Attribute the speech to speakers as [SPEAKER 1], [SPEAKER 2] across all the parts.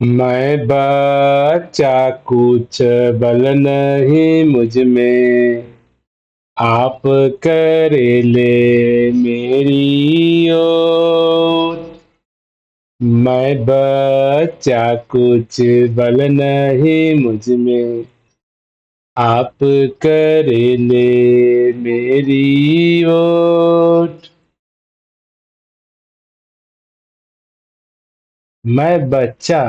[SPEAKER 1] मैं बच्चा कुछ बल नहीं मुझ में, आप करेले मेरी ओर। मैं बच्चा कुछ बल नहीं मुझ में, आप करेले मेरी ओर। मैं बच्चा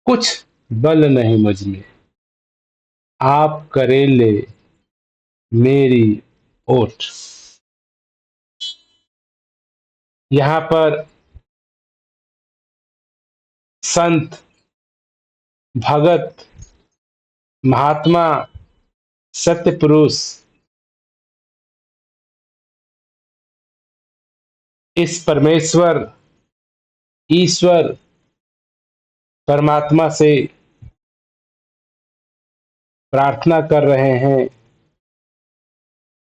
[SPEAKER 1] कुछ बल नहीं मुझ में, आप करेले मेरी ओट। यहाँ पर संत, भगत, महात्मा, सत्य पुरुष इस परमेश्वर, ईश्वर, परमात्मा से प्रार्थना कर रहे हैं,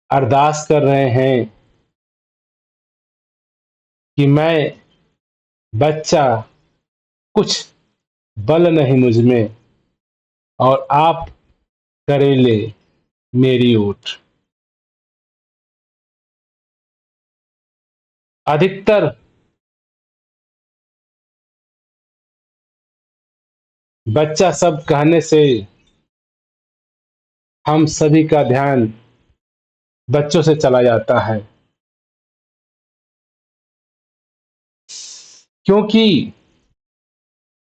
[SPEAKER 1] अरदास कर रहे हैं कि मैं बच्चा, कुछ बल नहीं मुझ में, और आप करेले मेरी ओट। अधिकतर बच्चा सब कहने से हम सभी का ध्यान बच्चों से चला जाता है, क्योंकि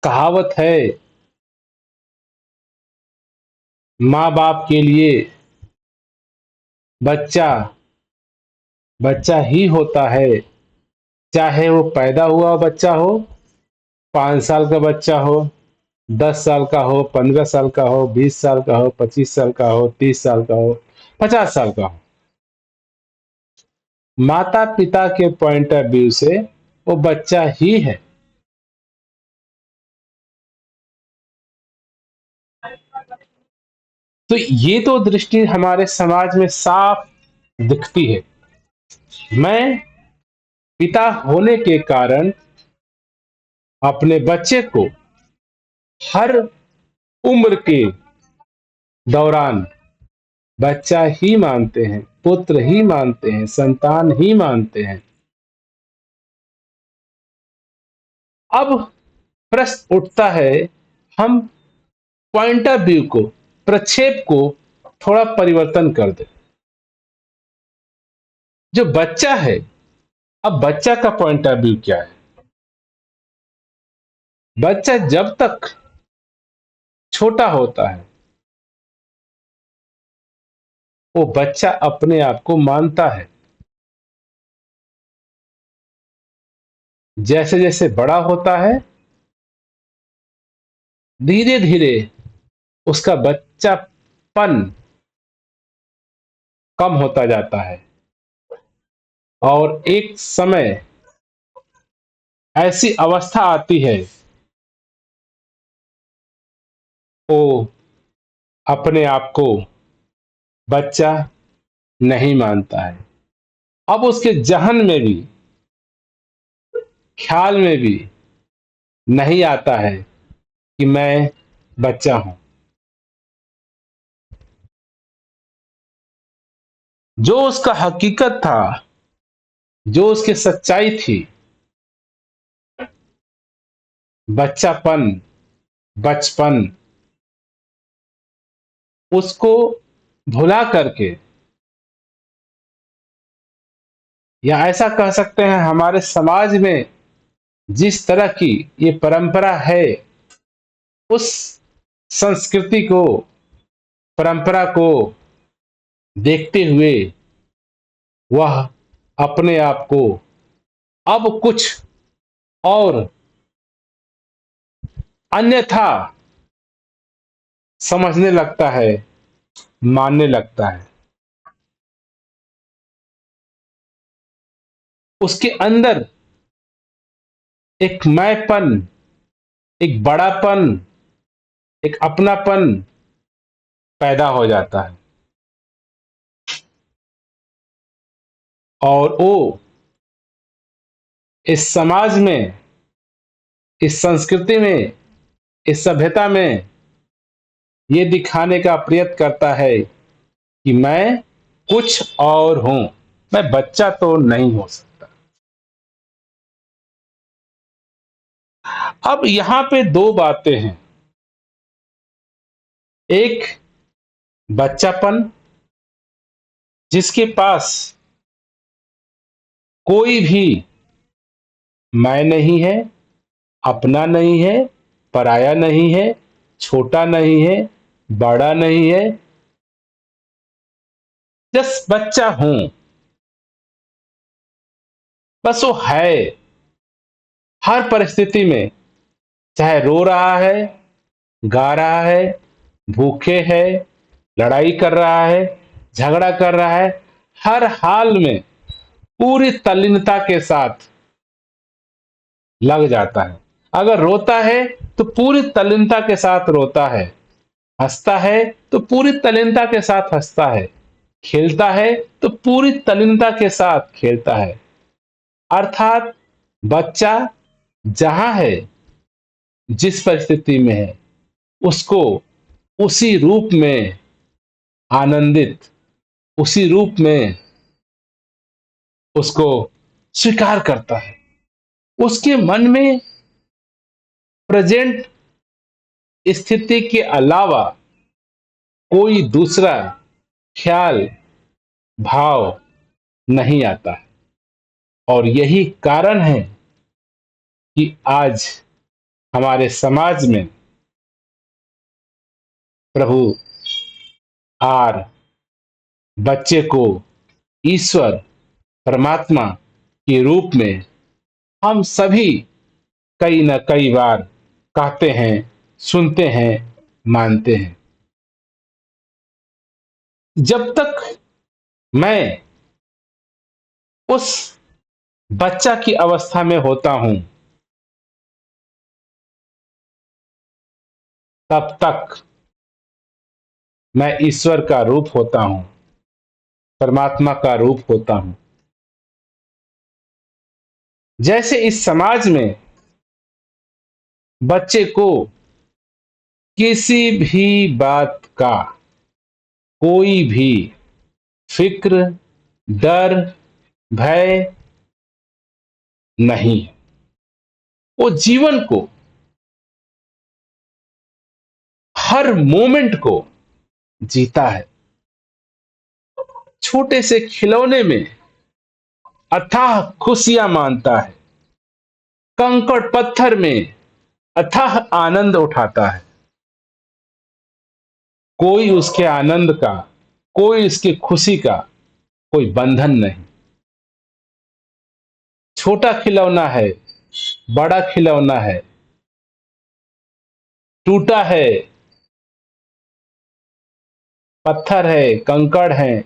[SPEAKER 1] कहावत है, माँ बाप के लिए बच्चा बच्चा ही होता है, चाहे वो पैदा हुआ बच्चा हो, 5 साल का बच्चा हो, 10 साल का हो, 15 साल का हो, 20 साल का हो, 25 साल का हो, 30 साल का हो, 50 साल का हो। माता पिता के पॉइंट ऑफ व्यू से वो बच्चा ही है। तो ये तो दृष्टि हमारे समाज में साफ दिखती है। मैं पिता होने के कारण अपने बच्चे को हर उम्र के दौरान बच्चा ही मानते हैं, पुत्र ही मानते हैं, संतान ही मानते हैं। अब प्रश्न उठता है, हम पॉइंट ऑफ व्यू को, प्रक्षेप को थोड़ा परिवर्तन कर दें। जो बच्चा है, अब बच्चा का पॉइंट ऑफ व्यू क्या है? बच्चा जब तक छोटा होता है, वो बच्चा अपने आप को मानता है। जैसे जैसे बड़ा होता है, धीरे धीरे उसका बच्चापन कम होता जाता है, और एक समय ऐसी अवस्था आती है, वो अपने आप को बच्चा नहीं मानता है। अब उसके जहन में भी, ख्याल में भी नहीं आता है कि मैं बच्चा हूं। जो उसका हकीकत था, जो उसकी सच्चाई थी, बच्चापन, बचपन, उसको भुला करके, या ऐसा कह सकते हैं हमारे समाज में जिस तरह की ये परंपरा है, उस संस्कृति को, परंपरा को देखते हुए वह अपने आप को अब कुछ और अन्यथा समझने लगता है, मानने लगता है। उसके अंदर एक मैंपन, एक बड़ापन, एक अपनापन पैदा हो जाता है, और वो इस समाज में, इस संस्कृति में इस सभ्यता में ये दिखाने का प्रयत्न करता है कि मैं कुछ और हूं, मैं बच्चा तो नहीं हो सकता। अब यहां पे दो बातें हैं, एक बच्चापन जिसके पास कोई भी मैं नहीं है, अपना नहीं है, पराया नहीं है, छोटा नहीं है, बड़ा नहीं है, जस्ट बच्चा हूं, बस वो है। हर परिस्थिति में, चाहे रो रहा है, गा रहा है, भूखे है, लड़ाई कर रहा है, झगड़ा कर रहा है, हर हाल में पूरी तल्लीनता के साथ लग जाता है। अगर रोता है तो पूरी तल्लीनता के साथ रोता है, हंसता है तो पूरी तल्लीनता के साथ हंसता है, खेलता है तो पूरी तल्लीनता के साथ खेलता है। अर्थात बच्चा जहां है, जिस परिस्थिति में है, उसको उसी रूप में आनंदित, उसी रूप में उसको स्वीकार करता है। उसके मन में प्रेजेंट स्थिति के अलावा कोई दूसरा ख्याल, भाव नहीं आता है। और यही कारण है कि आज हमारे समाज में प्रभु आर बच्चे को ईश्वर, परमात्मा के रूप में हम सभी कई न कई बार कहते हैं, सुनते हैं, मानते हैं। जब तक मैं उस बच्चा की अवस्था में होता हूं, तब तक मैं ईश्वर का रूप होता हूं, परमात्मा का रूप होता हूं। जैसे इस समाज में बच्चे को किसी भी बात का कोई भी फिक्र, डर, भय नहीं, वो जीवन को, हर मोमेंट को जीता है। छोटे से खिलौने में अथाह खुशियां मानता है, कंकड़ पत्थर में अथाह आनंद उठाता है। कोई उसके आनंद का, कोई उसकी खुशी का कोई बंधन नहीं। छोटा खिलौना है, बड़ा खिलौना है, टूटा है, पत्थर है, कंकड़ है,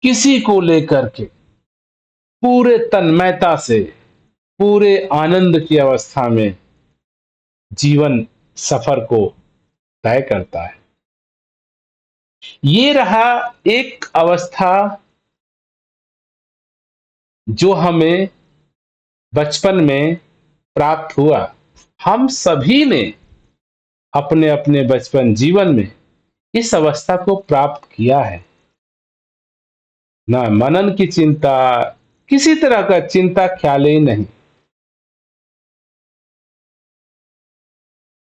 [SPEAKER 1] किसी को लेकर के पूरे तन्मयता से, पूरे आनंद की अवस्था में जीवन सफर को तय करता है। ये रहा एक अवस्था जो हमें बचपन में प्राप्त हुआ। हम सभी ने अपने अपने बचपन जीवन में इस अवस्था को प्राप्त किया है। ना मनन की चिंता, किसी तरह का चिंता ख्याल ही नहीं।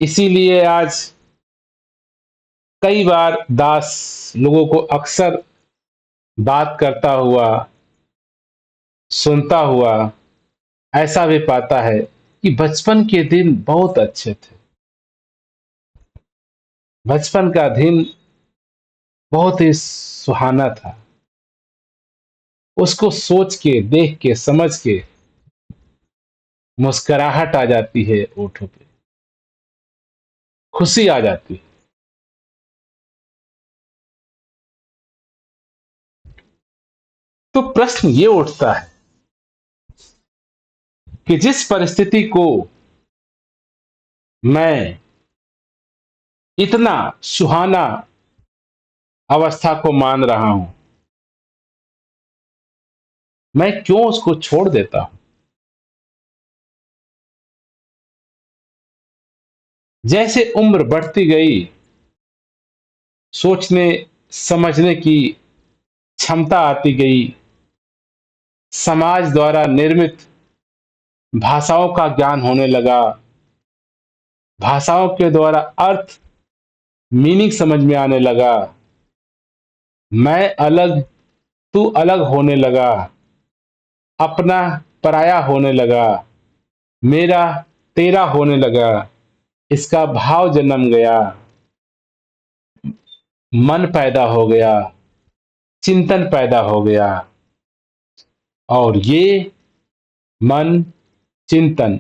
[SPEAKER 1] इसीलिए आज कई बार दास लोगों को अक्सर बात करता हुआ, सुनता हुआ ऐसा भी पाता है कि बचपन के दिन बहुत अच्छे थे। बचपन का दिन बहुत ही सुहाना था। उसको सोच के, देख के, समझ के मुस्कुराहट आ जाती है होठों पे, खुशी आ जाती है। तो प्रश्न ये उठता है कि जिस परिस्थिति को मैं इतना सुहाना अवस्था को मान रहा हूं, मैं क्यों उसको छोड़ देता हूं? जैसे उम्र बढ़ती गई, सोचने समझने की क्षमता आती गई, समाज द्वारा निर्मित भाषाओं का ज्ञान होने लगा, भाषाओं के द्वारा अर्थ, मीनिंग समझ में आने लगा, मैं अलग तू अलग होने लगा, अपना पराया होने लगा, मेरा तेरा होने लगा, इसका भाव जन्म गया, मन पैदा हो गया, चिंतन पैदा हो गया, और ये मन, चिंतन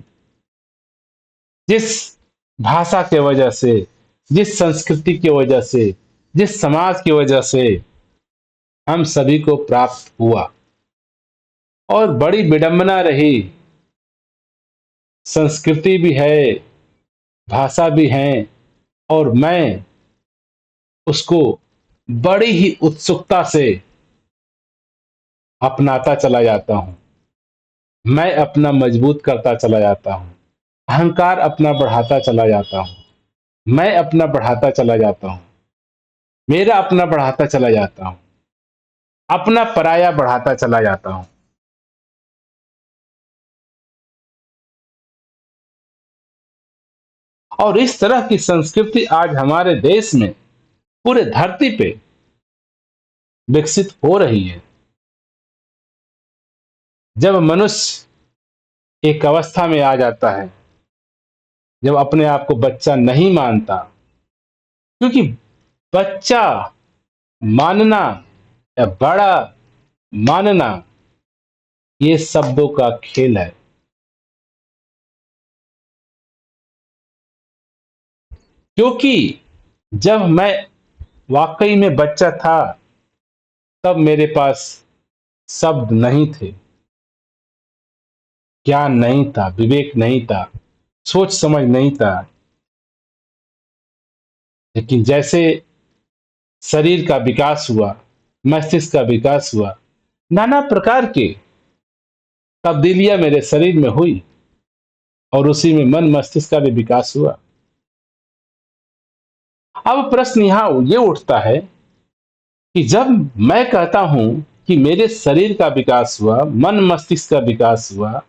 [SPEAKER 1] जिस भाषा के वजह से, जिस संस्कृति की वजह से, जिस समाज की वजह से हम सभी को प्राप्त हुआ, और बड़ी विडंबना रही, संस्कृति भी है, भाषा भी है, और मैं उसको बड़ी ही उत्सुकता से अपनाता चला जाता हूं। मैं अपना मजबूत करता चला जाता हूं, अहंकार अपना बढ़ाता चला जाता हूं, मैं अपना बढ़ाता चला जाता हूं, मेरा अपना बढ़ाता चला जाता हूं, अपना पराया बढ़ाता चला जाता हूं। और इस तरह की संस्कृति आज हमारे देश में, पूरे धरती पे विकसित हो रही है। जब मनुष्य एक अवस्था में आ जाता है, जब अपने आप को बच्चा नहीं मानता, क्योंकि बच्चा मानना या बड़ा मानना ये शब्दों का खेल है। क्योंकि जब मैं वाकई में बच्चा था, तब मेरे पास शब्द नहीं थे, ज्ञान नहीं था, विवेक नहीं था, सोच समझ नहीं था। लेकिन जैसे शरीर का विकास हुआ, मस्तिष्क का विकास हुआ, नाना प्रकार की तब्दीलियां मेरे शरीर में हुई, और उसी में मन मस्तिष्क का भी विकास हुआ। अब प्रश्न यहां ये उठता है कि जब मैं कहता हूं कि मेरे शरीर का विकास हुआ, मन मस्तिष्क का विकास हुआ,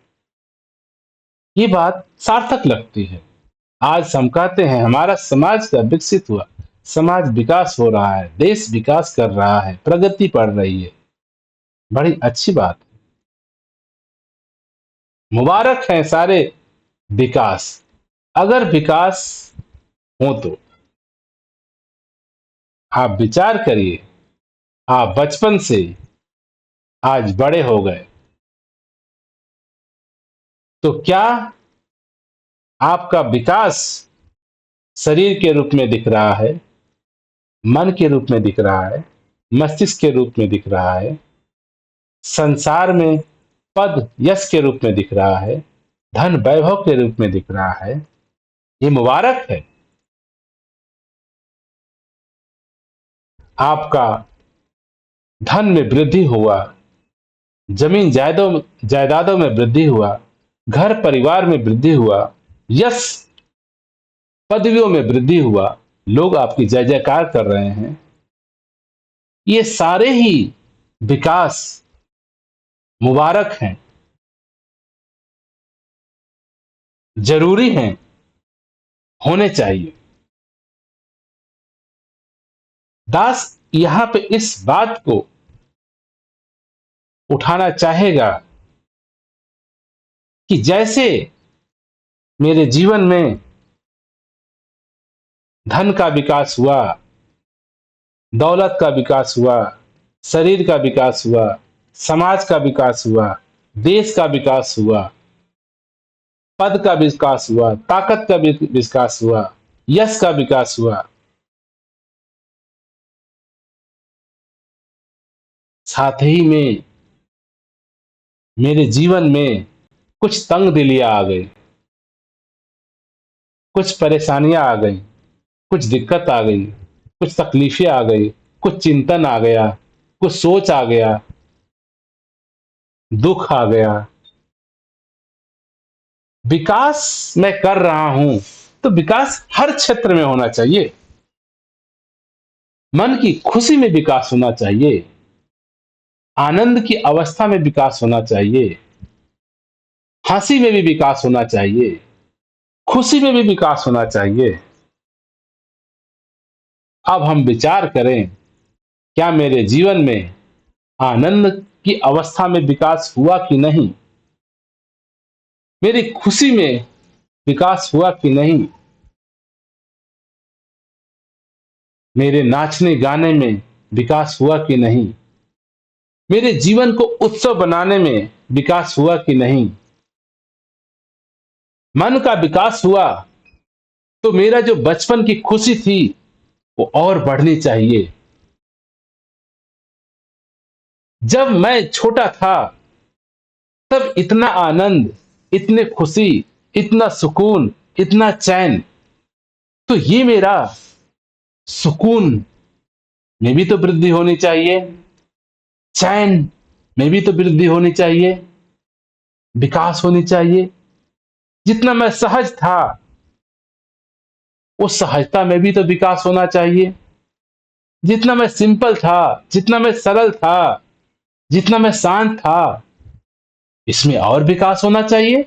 [SPEAKER 1] ये बात सार्थक लगती है। आज हम कहते हैं हमारा समाज का विकसित हुआ, समाज विकास हो रहा है, देश विकास कर रहा है, प्रगति बढ़ रही है, बड़ी अच्छी बात। मुबारक है सारे विकास। अगर विकास हो तो आप विचार करिए, आप बचपन से आज बड़े हो गए, तो क्या आपका विकास शरीर के रूप में दिख रहा है, मन के रूप में दिख रहा है, मस्तिष्क के रूप में दिख रहा है, संसार में पद यश के रूप में दिख रहा है, धन वैभव के रूप में दिख रहा है? ये मुबारक है। आपका धन में वृद्धि हुआ, जमीन जायदादों में वृद्धि हुआ, घर परिवार में वृद्धि हुआ, यश पदवियों में वृद्धि हुआ, लोग आपकी जय जयकार कर रहे हैं। ये सारे ही विकास मुबारक हैं, जरूरी हैं, होने चाहिए। दास यहां पे इस बात को उठाना चाहेगा कि जैसे मेरे जीवन में धन का विकास हुआ, दौलत का विकास हुआ, शरीर का विकास हुआ, समाज का विकास हुआ, देश का विकास हुआ, पद का विकास हुआ, ताकत का विकास हुआ, यश का विकास हुआ, साथ ही में मेरे जीवन में कुछ तंग दिलियां आ गई, कुछ परेशानियां आ गई, कुछ दिक्कत आ गई, कुछ तकलीफें आ गई, कुछ चिंतन आ गया, कुछ सोच आ गया, दुख आ गया। विकास मैं कर रहा हूं, तो विकास हर क्षेत्र में होना चाहिए। मन की खुशी में विकास होना चाहिए, आनंद की अवस्था में विकास होना चाहिए, हंसी में भी विकास होना चाहिए, खुशी में भी विकास होना चाहिए। अब हम विचार करें, क्या मेरे जीवन में आनंद की अवस्था में विकास हुआ कि नहीं? मेरी खुशी में विकास हुआ कि नहीं? मेरे नाचने गाने में विकास हुआ कि नहीं? मेरे जीवन को उत्सव बनाने में विकास हुआ कि नहीं? मन का विकास हुआ तो मेरा जो बचपन की खुशी थी वो और बढ़नी चाहिए। जब मैं छोटा था तब इतना आनंद, इतने खुशी, इतना सुकून, इतना चैन, तो ये मेरा सुकून में भी तो वृद्धि होनी चाहिए, चैन में भी तो वृद्धि होनी चाहिए, विकास होनी चाहिए। जितना मैं सहज था उस सहजता में भी तो विकास होना चाहिए। जितना मैं सिंपल था, जितना मैं सरल था, जितना मैं शांत था, इसमें और विकास होना चाहिए।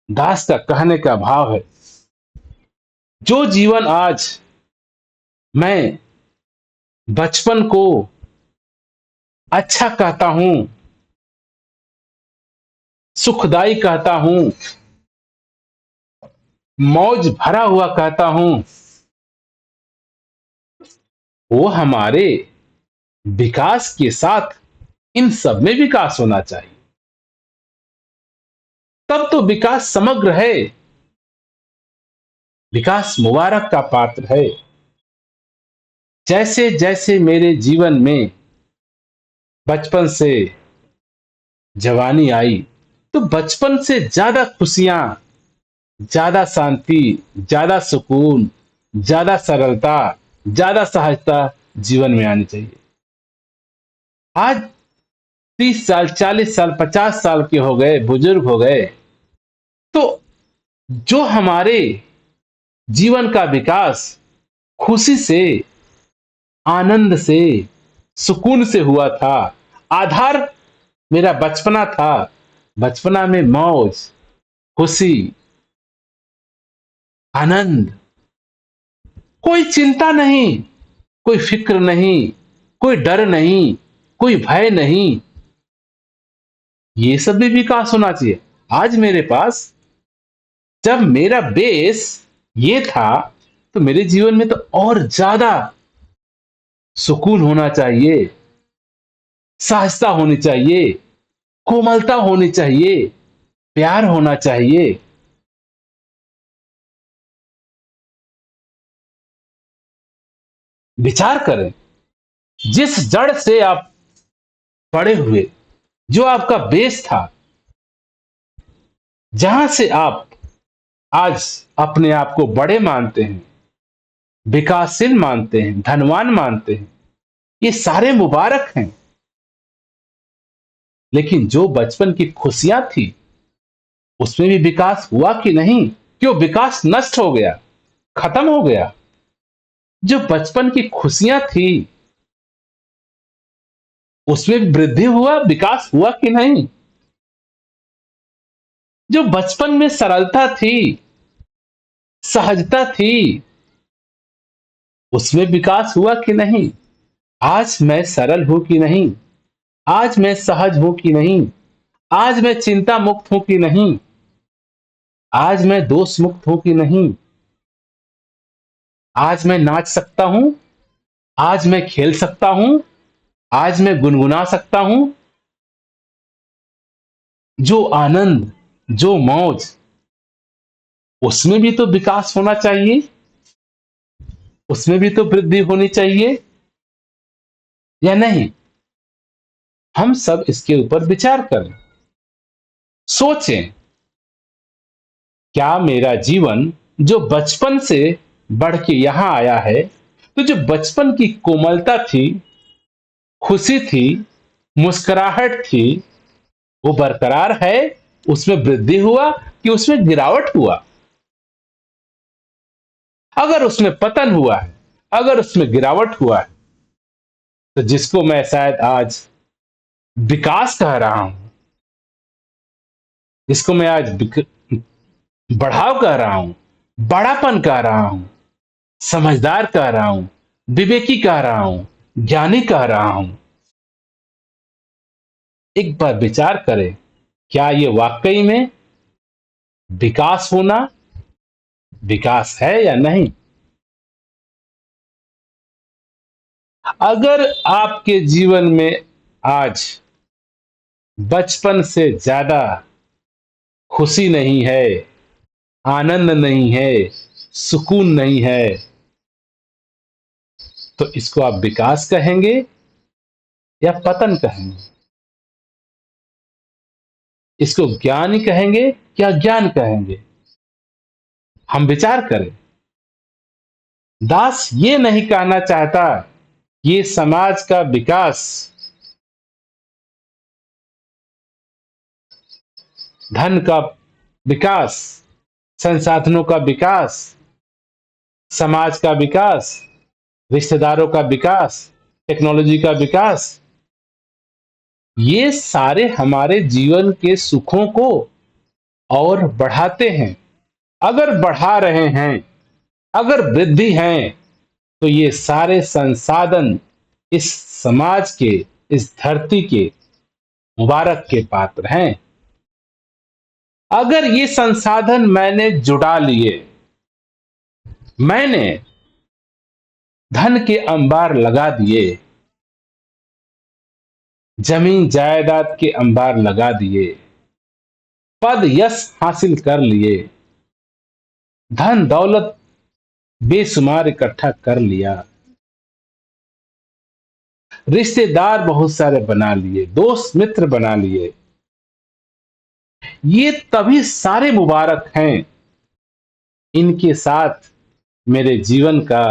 [SPEAKER 1] दास का कहने का भाव है, जो जीवन आज मैं बचपन को अच्छा कहता हूं, सुखदाई कहता हूं, मौज भरा हुआ कहता हूं, वो हमारे विकास के साथ इन सब में विकास होना चाहिए। तब तो विकास समग्र है, विकास मुबारक का पात्र है। जैसे जैसे मेरे जीवन में बचपन से जवानी आई, तो बचपन से ज्यादा खुशियां, ज्यादा शांति, ज्यादा सुकून, ज्यादा सरलता, ज्यादा सहजता जीवन में आनी चाहिए। आज 30 साल, 40 साल, 50 साल के हो गए, बुजुर्ग हो गए, तो जो हमारे जीवन का विकास खुशी से, आनंद से, सुकून से हुआ था, आधार मेरा बचपना था। बचपना में मौज, खुशी, आनंद, कोई चिंता नहीं, कोई फिक्र नहीं, कोई डर नहीं, कोई भय नहीं, ये सब भी विकास होना चाहिए। आज मेरे पास जब मेरा बेस ये था, तो मेरे जीवन में तो और ज्यादा सुकून होना चाहिए, सहजता होनी चाहिए, कोमलता होनी चाहिए, प्यार होना चाहिए। विचार करें, जिस जड़ से आप बड़े हुए, जो आपका बेस था, जहां से आप आज अपने आप को बड़े मानते हैं, विकासशील मानते हैं, धनवान मानते हैं, ये सारे मुबारक हैं। लेकिन जो बचपन की खुशियां थी उसमें भी विकास हुआ कि नहीं? क्यों विकास नष्ट हो गया, खत्म हो गया? जो बचपन की खुशियां थी उसमें वृद्धि हुआ, विकास हुआ कि नहीं? जो बचपन में सरलता थी, सहजता थी, उसमें विकास हुआ कि नहीं? आज मैं सरल हूं कि नहीं? आज मैं सहज हूं कि नहीं? आज मैं चिंता मुक्त हूं कि नहीं? आज मैं दोष मुक्त हूं कि नहीं? आज मैं नाच सकता हूं, आज मैं खेल सकता हूं, आज मैं गुनगुना सकता हूं। जो आनंद, जो मौज, उसमें भी तो विकास होना चाहिए, उसमें भी तो वृद्धि होनी चाहिए, या नहीं? हम सब इसके ऊपर विचार करें, सोचें, क्या मेरा जीवन जो बचपन से बढ़ के यहां आया है, तो जो बचपन की कोमलता थी, खुशी थी, मुस्कुराहट थी, वो बरकरार है? उसमें वृद्धि हुआ कि उसमें गिरावट हुआ? अगर उसमें पतन हुआ है, अगर उसमें गिरावट हुआ है, तो जिसको मैं शायद आज विकास कह रहा हूं, जिसको मैं आज बढ़ाव कह रहा हूं, बड़ापन कह रहा हूं, समझदार कह रहा हूं, विवेकी कह रहा हूं, ज्ञानी कह रहा हूं, एक बार विचार करें, क्या ये वाकई में विकास होना विकास है या नहीं? अगर आपके जीवन में आज बचपन से ज्यादा खुशी नहीं है, आनंद नहीं है, सुकून नहीं है, तो इसको आप विकास कहेंगे या पतन कहेंगे? इसको ज्ञान ही कहेंगे या ज्ञान कहेंगे? हम विचार करें। दास ये नहीं कहना चाहता ये समाज का विकास धन का विकास, संसाधनों का विकास, समाज का विकास, रिश्तेदारों का विकास, टेक्नोलॉजी का विकास, ये सारे हमारे जीवन के सुखों को और बढ़ाते हैं। अगर बढ़ा रहे हैं, अगर वृद्धि है, तो ये सारे संसाधन इस समाज के, इस धरती के मुबारक के पात्र हैं। अगर ये संसाधन मैंने जुटा लिए, मैंने धन के अंबार लगा दिए, जमीन जायदाद के अंबार लगा दिए, पद यश हासिल कर लिए, धन दौलत बेशुमार इकट्ठा कर लिया, रिश्तेदार बहुत सारे बना लिए, दोस्त मित्र बना लिए, ये तभी सारे मुबारक हैं। इनके साथ मेरे जीवन का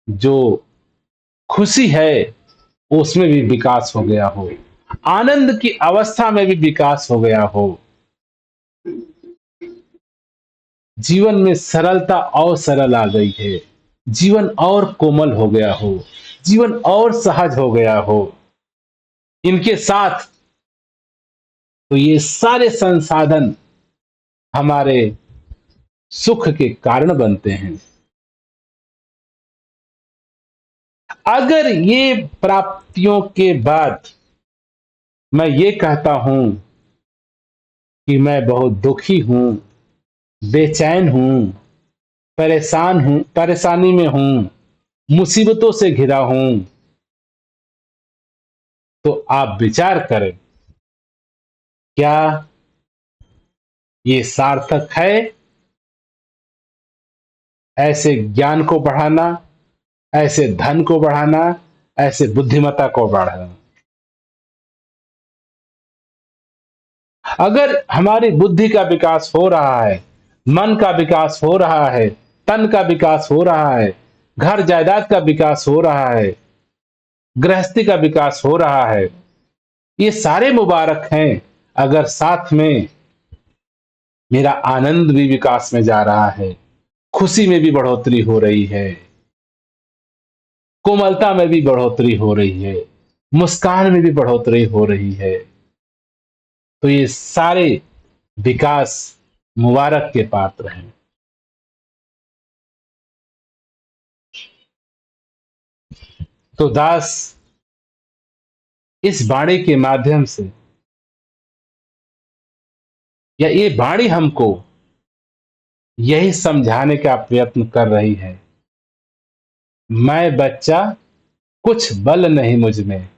[SPEAKER 1] जो खुशी है उसमें भी विकास हो गया हो, आनंद की अवस्था में भी विकास हो गया हो, जीवन में सरलता और सरल आ गई है, जीवन और कोमल हो गया हो, जीवन और सहज हो गया हो, इनके साथ तो ये सारे संसाधन हमारे सुख के कारण बनते हैं। अगर ये प्राप्तियों के बाद मैं ये कहता हूं कि मैं बहुत दुखी हूं, बेचैन हूं, परेशान हूं, परेशानी में हूं, मुसीबतों से घिरा हूं, तो आप विचार करें, क्या ये सार्थक है ऐसे ज्ञान को बढ़ाना, ऐसे धन को बढ़ाना, ऐसे बुद्धिमत्ता को बढ़ाना? अगर हमारी बुद्धि का विकास हो रहा है, मन का विकास हो रहा है, तन का विकास हो रहा है, घर जायदाद का विकास हो रहा है, गृहस्थी का विकास हो रहा है, ये सारे मुबारक हैं। अगर साथ में मेरा आनंद भी विकास में जा रहा है, खुशी में भी बढ़ोतरी हो रही है, कोमलता में भी बढ़ोतरी हो रही है, मुस्कान में भी बढ़ोतरी हो रही है, तो ये सारे विकास मुबारक के पात्र हैं। तो दास इस वाणी के माध्यम से, या ये वाणी हमको यही समझाने का प्रयत्न कर रही है, मैं बच्चा कुछ बल नहीं मुझ में,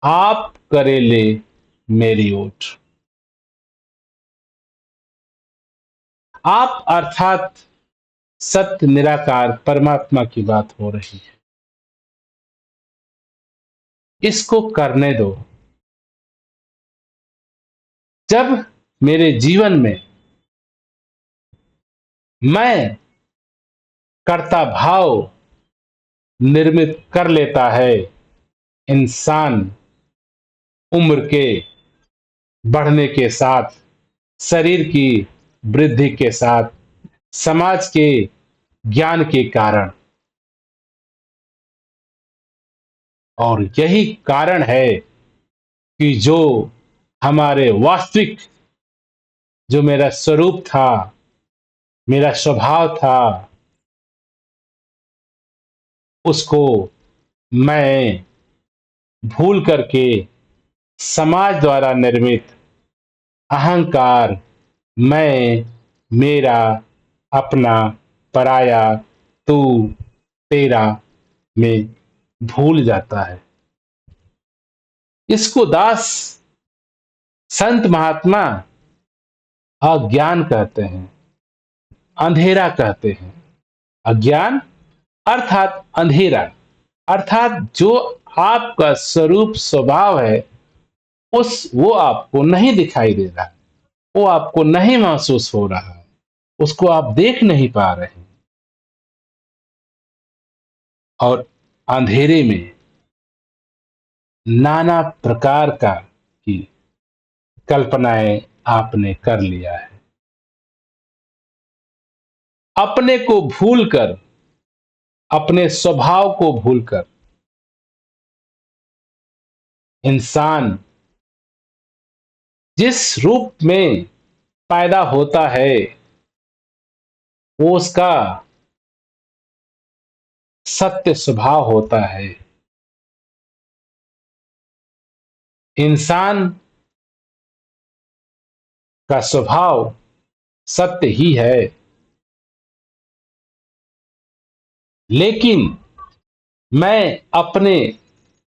[SPEAKER 1] आप करे ले मेरी ओट। आप अर्थात सत्य निराकार परमात्मा की बात हो रही है, इसको करने दो। जब मेरे जीवन में मैं कर्ता भाव निर्मित कर लेता है, इंसान उम्र के बढ़ने के साथ, शरीर की वृद्धि के साथ, समाज के ज्ञान के कारण। और यही कारण है कि जो हमारे वास्तविक, जो मेरा स्वरूप था, मेरा स्वभाव था, उसको मैं भूल करके समाज द्वारा निर्मित अहंकार, मैं, मेरा, अपना, पराया, तू, तेरा में भूल जाता है। इसको दास संत महात्मा अज्ञान कहते हैं, अंधेरा कहते हैं। अज्ञान अर्थात अंधेरा, अर्थात जो आपका स्वरूप स्वभाव है, उस वो आपको नहीं दिखाई दे रहा, वो आपको नहीं महसूस हो रहा है, उसको आप देख नहीं पा रहे हैं। और अंधेरे में नाना प्रकार का की कल्पनाएं आपने कर लिया है। अपने को भूलकर, अपने स्वभाव को भूलकर इंसान जिस रूप में पैदा होता है, वो उसका सत्य स्वभाव होता है। इंसान का स्वभाव सत्य ही है, लेकिन मैं अपने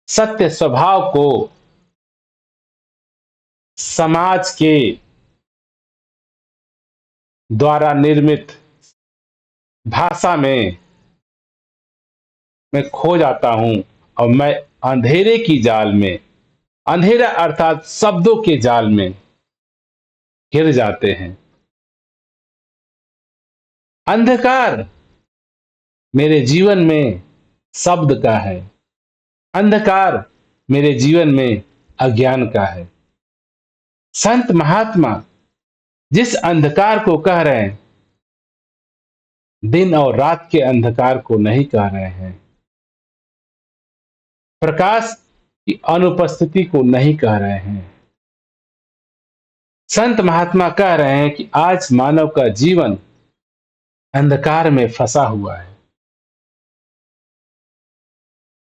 [SPEAKER 1] सत्य स्वभाव को समाज के द्वारा निर्मित भाषा में मैं खो जाता हूं, और मैं अंधेरे की जाल में, अंधेरा अर्थात शब्दों के जाल में गिर जाते हैं। अंधकार मेरे जीवन में शब्द का है, अंधकार मेरे जीवन में अज्ञान का है। संत महात्मा जिस अंधकार को कह रहे हैं, दिन और रात के अंधकार को नहीं कह रहे हैं, प्रकाश की अनुपस्थिति को नहीं कह रहे हैं। संत महात्मा कह रहे हैं कि आज मानव का जीवन अंधकार में फंसा हुआ है।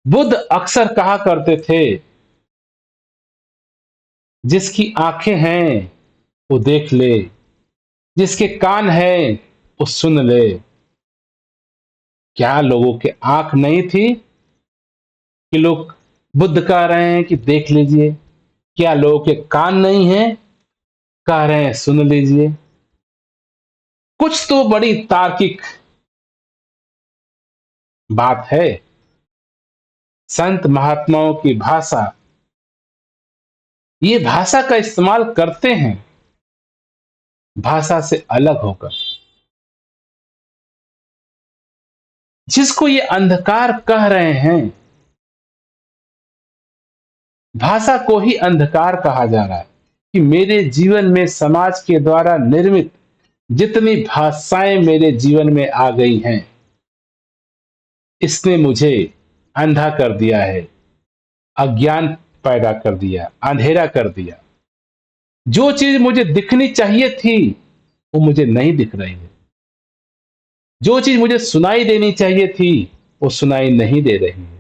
[SPEAKER 1] बुद्ध अक्सर कहा करते थे, जिसकी आंखें हैं वो देख ले, जिसके कान हैं वो सुन ले। क्या लोगों के आंख नहीं थी कि लोग बुद्ध कह रहे हैं कि देख लीजिए? क्या लोगों के कान नहीं हैं, कह रहे हैं सुन लीजिए? कुछ तो बड़ी तार्किक बात है। संत महात्माओं की भाषा, ये भाषा का इस्तेमाल करते हैं भाषा से अलग होकर। जिसको ये अंधकार कह रहे हैं, भाषा को ही अंधकार कहा जा रहा है कि मेरे जीवन में समाज के द्वारा निर्मित जितनी भाषाएं मेरे जीवन में आ गई हैं, इसने मुझे अंधा कर दिया है, अज्ञान पैदा कर दिया, अंधेरा कर दिया। जो चीज मुझे दिखनी चाहिए थी वो मुझे नहीं दिख रही है, जो चीज मुझे सुनाई देनी चाहिए थी वो सुनाई नहीं दे रही है।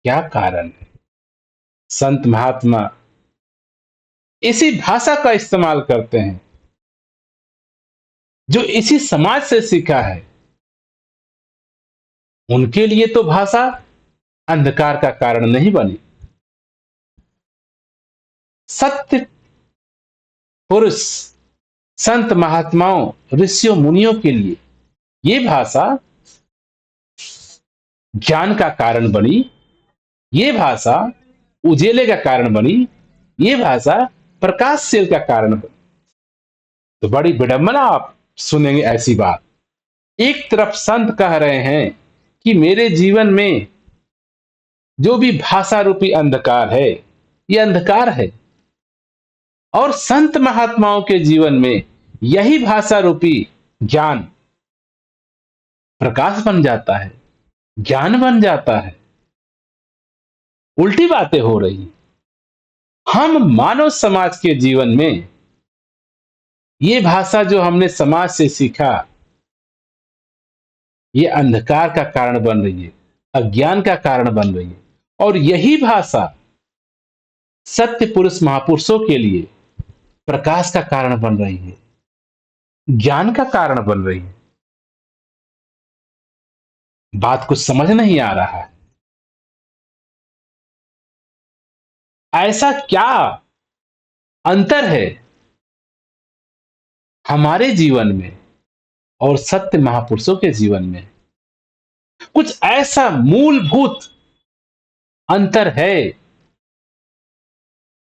[SPEAKER 1] क्या कारण है? संत महात्मा इसी भाषा का इस्तेमाल करते हैं जो इसी समाज से सीखा है। उनके लिए तो भाषा अंधकार का कारण नहीं बनी। सत्य पुरुष, संत महात्माओं, ऋषियों मुनियों के लिए ये भाषा ज्ञान का कारण बनी, ये भाषा उजेले का कारण बनी, ये भाषा प्रकाशशील का कारण बनी। तो बड़ी विडंबना आप सुनेंगे ऐसी बात। एक तरफ संत कह रहे हैं कि मेरे जीवन में जो भी भाषा रूपी अंधकार है, ये अंधकार है, और संत महात्माओं के जीवन में यही भाषा रूपी ज्ञान प्रकाश बन जाता है, ज्ञान बन जाता है। उल्टी बातें हो रही। हम मानव समाज के जीवन में ये भाषा जो हमने समाज से सीखा, ये अंधकार का कारण बन रही है, अज्ञान का कारण बन रही है। और यही भाषा सत्य पुरुष महापुरुषों के लिए प्रकाश का कारण बन रही है, ज्ञान का कारण बन रही है। बात कुछ समझ नहीं आ रहा है। ऐसा क्या अंतर है हमारे जीवन में और सत्य महापुरुषों के जीवन में? कुछ ऐसा मूलभूत अंतर है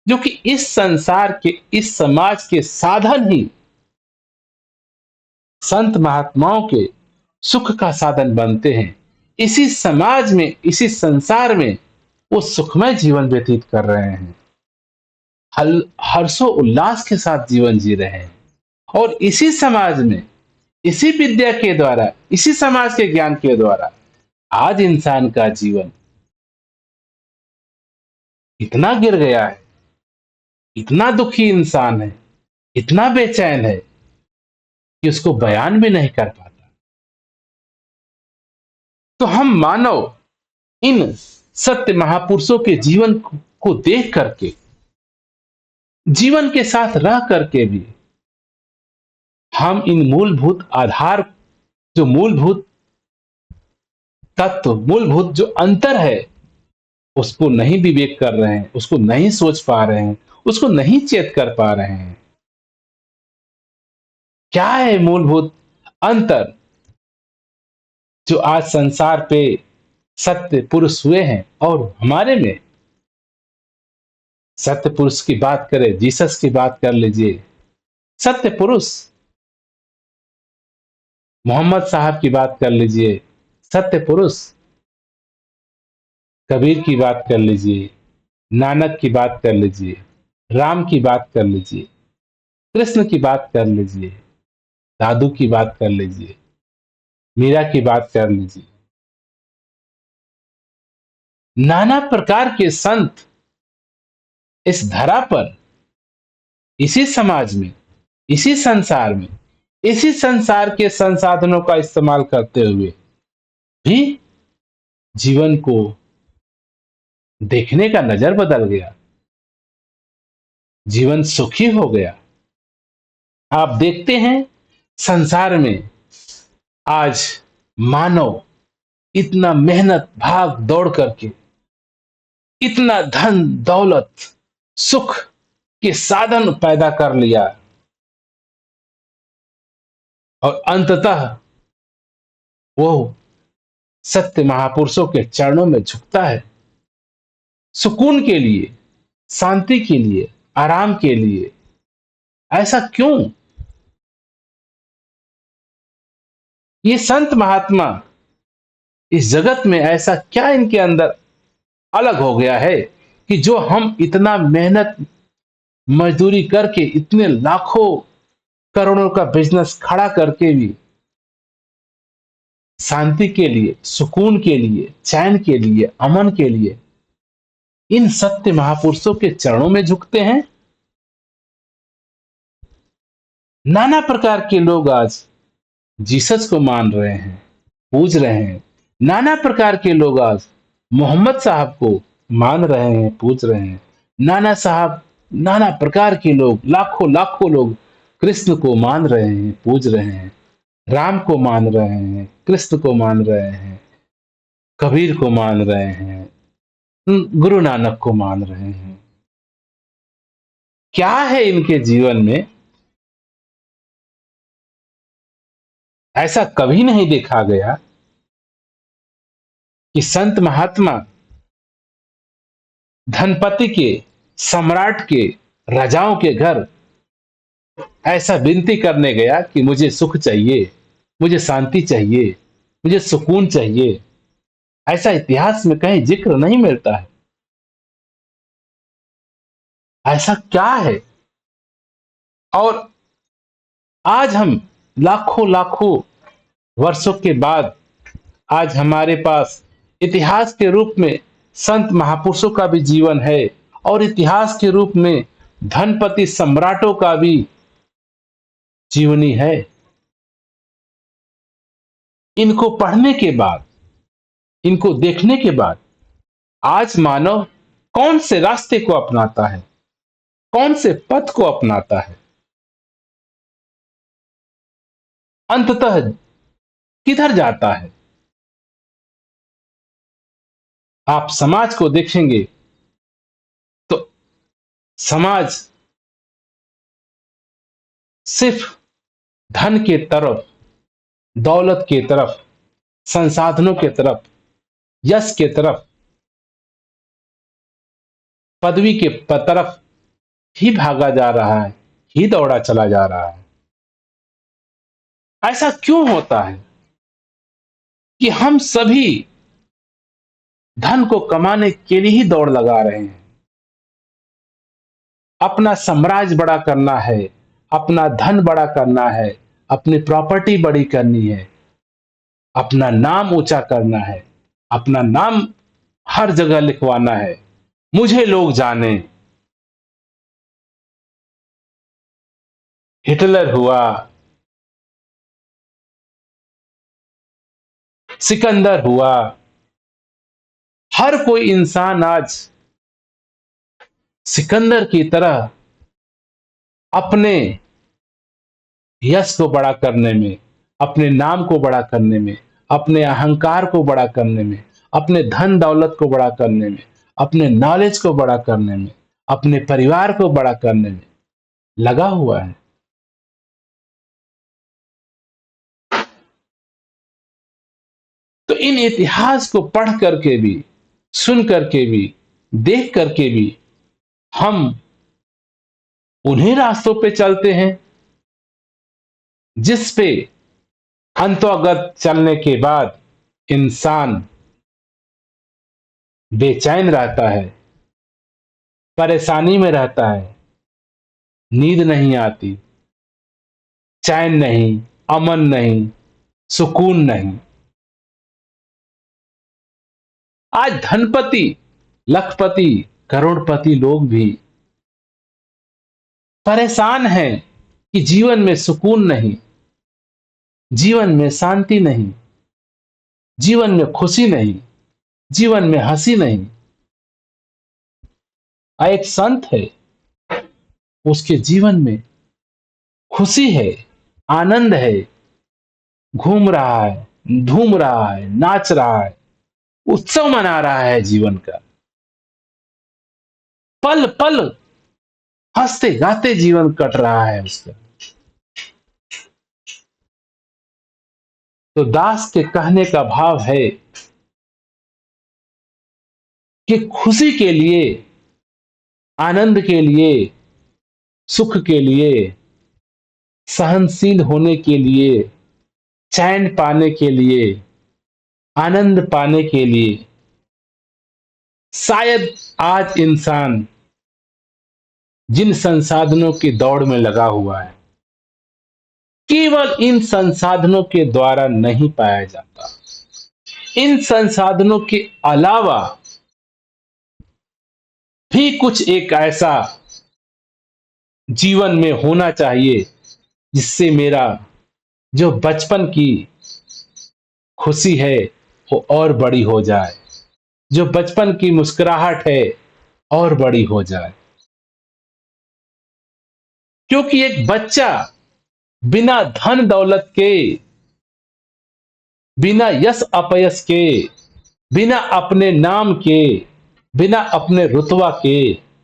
[SPEAKER 1] जो कि इस संसार के, इस समाज के साधन ही संत महात्माओं के सुख का साधन बनते हैं। इसी समाज में, इसी संसार में वो सुखमय जीवन व्यतीत कर रहे हैं, हर्षो उल्लास के साथ जीवन जी रहे हैं। और इसी समाज में, इसी विद्या के द्वारा, इसी समाज के ज्ञान के द्वारा आज इंसान का जीवन इतना गिर गया है, इतना दुखी इंसान है, इतना बेचैन है कि उसको बयान भी नहीं कर पाता। तो हम मानव इन सत्य महापुरुषों के जीवन को देख करके, जीवन के साथ रह करके भी हम इन मूलभूत आधार, जो मूलभूत तत्व, मूलभूत जो अंतर है, उसको नहीं विवेक कर रहे हैं, उसको नहीं सोच पा रहे हैं, उसको नहीं चेत कर पा रहे हैं। क्या है मूलभूत अंतर जो आज संसार पे सत्य पुरुष हुए हैं और हमारे में? सत्य पुरुष की बात करें, जीसस की बात कर लीजिए, सत्य पुरुष मोहम्मद साहब की बात कर लीजिए, सत्य पुरुष कबीर की बात कर लीजिए, नानक की बात कर लीजिए, राम की बात कर लीजिए, कृष्ण की बात कर लीजिए, दादू की बात कर लीजिए, मीरा की बात कर लीजिए। नाना प्रकार के संत इस धरा पर, इसी समाज में, इसी संसार में, इसी संसार के संसाधनों का इस्तेमाल करते हुए भी जीवन को देखने का नजर बदल गया, जीवन सुखी हो गया। आप देखते हैं संसार में आज मानव इतना मेहनत भाग दौड़ करके इतना धन दौलत सुख के साधन पैदा कर लिया और अंततः वो सत्य महापुरुषों के चरणों में झुकता है, सुकून के लिए, शांति के लिए, आराम के लिए। ऐसा क्यों? ये संत महात्मा इस जगत में ऐसा क्या इनके अंदर अलग हो गया है कि जो हम इतना मेहनत मजदूरी करके, इतने लाखों करोड़ों का बिजनेस खड़ा करके भी शांति के लिए, सुकून के लिए, चैन के लिए, अमन के लिए इन सत्य महापुरुषों के चरणों में झुकते हैं? नाना प्रकार के लोग आज जीसस को मान रहे हैं, पूज रहे हैं। नाना प्रकार के लोग आज मोहम्मद साहब को मान रहे हैं, पूज रहे हैं। नाना प्रकार के लोग, लाखों लाखों लोग कृष्ण को मान रहे हैं, पूज रहे हैं, राम को मान रहे हैं, कृष्ण को मान रहे हैं, कबीर को मान रहे हैं, गुरु नानक को मान रहे हैं। क्या है इनके जीवन में? ऐसा कभी नहीं देखा गया कि संत महात्मा धनपति के, सम्राट के, राजाओं के घर ऐसा विनती करने गया कि मुझे सुख चाहिए, मुझे शांति चाहिए, मुझे सुकून चाहिए। ऐसा इतिहास में कहीं जिक्र नहीं मिलता है। ऐसा क्या है और आज हम लाखों लाखों वर्षों के बाद आज हमारे पास इतिहास के रूप में संत महापुरुषों का भी जीवन है और इतिहास के रूप में धनपति सम्राटों का भी जीवनी है। इनको पढ़ने के बाद, इनको देखने के बाद आज मानव कौन से रास्ते को अपनाता है, कौन से पथ को अपनाता है, अंततः किधर जाता है। आप समाज को देखेंगे तो समाज सिर्फ धन के तरफ, दौलत के तरफ, संसाधनों के तरफ, यश के तरफ, पदवी के तरफ ही भागा जा रहा है, ही दौड़ा चला जा रहा है। ऐसा क्यों होता है कि हम सभी धन को कमाने के लिए ही दौड़ लगा रहे हैं। अपना साम्राज्य बड़ा करना है, अपना धन बड़ा करना है, अपनी प्रॉपर्टी बड़ी करनी है, अपना नाम ऊंचा करना है, अपना नाम हर जगह लिखवाना है, मुझे लोग जाने। हिटलर हुआ, सिकंदर हुआ, हर कोई इंसान आज सिकंदर की तरह अपने यश को बड़ा करने में, अपने नाम को बड़ा करने में, अपने अहंकार को बड़ा करने में, अपने धन दौलत को बड़ा करने में, अपने नॉलेज को बड़ा करने में, अपने परिवार को बड़ा करने में लगा हुआ है। तो इन इतिहास को पढ़ करके भी, सुन करके भी, देख करके भी हम उन्हीं रास्तों पे चलते हैं जिस पे अंतोगत चलने के बाद इंसान बेचैन रहता है, परेशानी में रहता है, नींद नहीं आती, चैन नहीं, अमन नहीं, सुकून नहीं। आज धनपति, लखपति, करोड़पति लोग भी परेशान हैं कि जीवन में सुकून नहीं, जीवन में शांति नहीं, जीवन में खुशी नहीं, जीवन में हंसी नहीं। एक संत है, उसके जीवन में खुशी है, आनंद है, घूम रहा है, धूम रहा है, नाच रहा है, उत्सव मना रहा है जीवन का। पल पल हंसते गाते जीवन कट रहा है उसका। तो दास के कहने का भाव है कि खुशी के लिए, आनंद के लिए, सुख के लिए, सहनशील होने के लिए, चैन पाने के लिए, आनंद पाने के लिए शायद आज इंसान जिन संसाधनों की दौड़ में लगा हुआ है, केवल इन संसाधनों के द्वारा नहीं पाया जाता। इन संसाधनों के अलावा भी कुछ एक ऐसा जीवन में होना चाहिए जिससे मेरा जो बचपन की खुशी है वो और बड़ी हो जाए, जो बचपन की मुस्कुराहट है और बड़ी हो जाए। क्योंकि एक बच्चा बिना धन दौलत के, बिना यश अपयश के, बिना अपने नाम के, बिना अपने रुतबा के,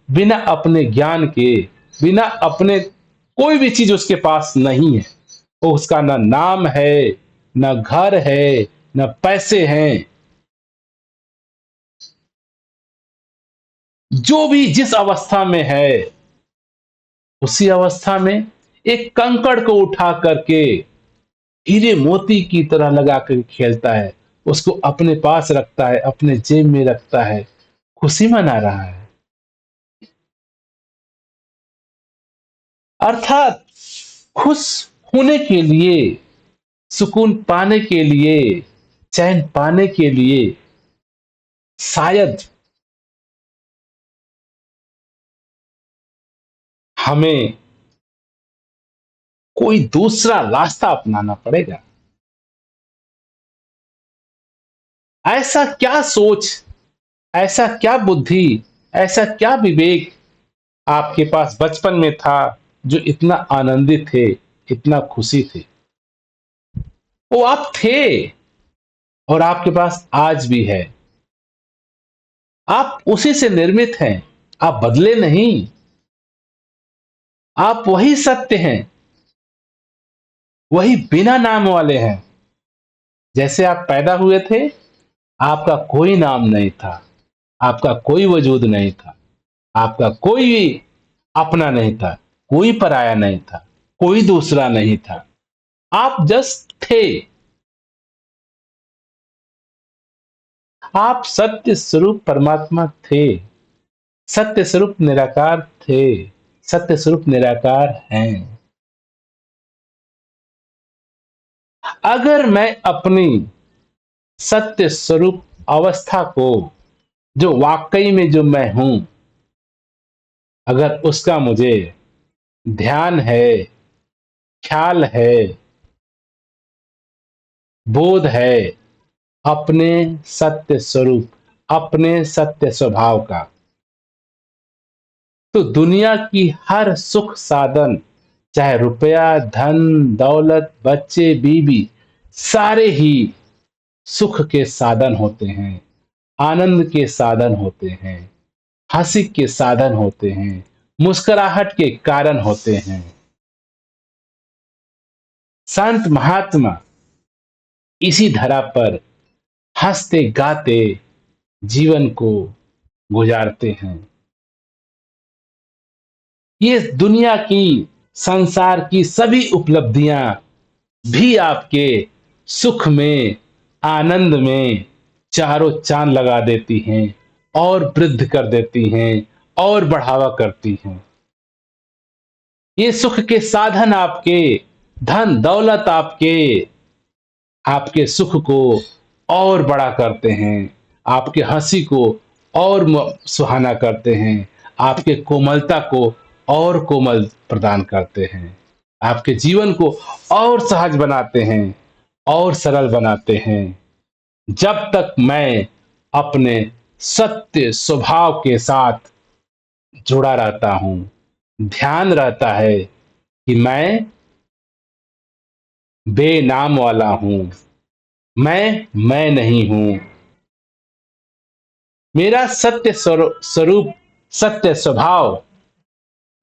[SPEAKER 1] बिना अपने ज्ञान के, बिना अपने कोई भी चीज उसके पास नहीं है, तो उसका ना नाम है, ना घर है, ना पैसे हैं, जो भी जिस अवस्था में है उसी अवस्था में एक कंकड़ को उठा करके हीरे मोती की तरह लगा कर खेलता है, उसको अपने पास रखता है, अपने जेब में रखता है, खुशी मना रहा है। अर्थात खुश होने के लिए, सुकून पाने के लिए, चैन पाने के लिए शायद हमें कोई दूसरा रास्ता अपनाना पड़ेगा। ऐसा क्या सोच, ऐसा क्या बुद्धि, ऐसा क्या विवेक आपके पास बचपन में था जो इतना आनंदित थे, इतना खुशी थे? वो आप थे और आपके पास आज भी है। आप उसी से निर्मित हैं, आप बदले नहीं। आप वही सत्य हैं, वही बिना नाम वाले हैं। जैसे आप पैदा हुए थे, आपका कोई नाम नहीं था, आपका कोई वजूद नहीं था, आपका कोई अपना नहीं था, कोई पराया नहीं था, कोई दूसरा नहीं था। आप जस्ट थे। आप सत्य स्वरूप परमात्मा थे, सत्य स्वरूप निराकार थे, सत्य स्वरूप निराकार हैं। अगर मैं अपनी सत्य स्वरूप अवस्था को, जो वाकई में जो मैं हूं, अगर उसका मुझे ध्यान है, ख्याल है, बोध है, अपने सत्य स्वरूप, अपने सत्य स्वभाव का, तो दुनिया की हर सुख साधन, चाहे रुपया, धन, दौलत, बच्चे, बीवी, सारे ही सुख के साधन होते हैं, आनंद के साधन होते हैं, हंसी के साधन होते हैं, मुस्कुराहट के कारण होते हैं। संत महात्मा इसी धरा पर हंसते गाते जीवन को गुजारते हैं। ये दुनिया की, संसार की सभी उपलब्धियां भी आपके सुख में, आनंद में चारों चांद लगा देती हैं और वृद्ध कर देती हैं और बढ़ावा करती हैं। ये सुख के साधन आपके, धन दौलत आपके, आपके सुख को और बड़ा करते हैं, आपके हंसी को और सुहाना करते हैं, आपके कोमलता को और कोमल प्रदान करते हैं, आपके जीवन को और सहज बनाते हैं और सरल बनाते हैं। जब तक मैं अपने सत्य स्वभाव के साथ जुड़ा रहता हूं, ध्यान रहता है कि मैं बेनाम वाला हूं, मैं नहीं हूं। मेरा सत्य स्वरूप, सत्य स्वभाव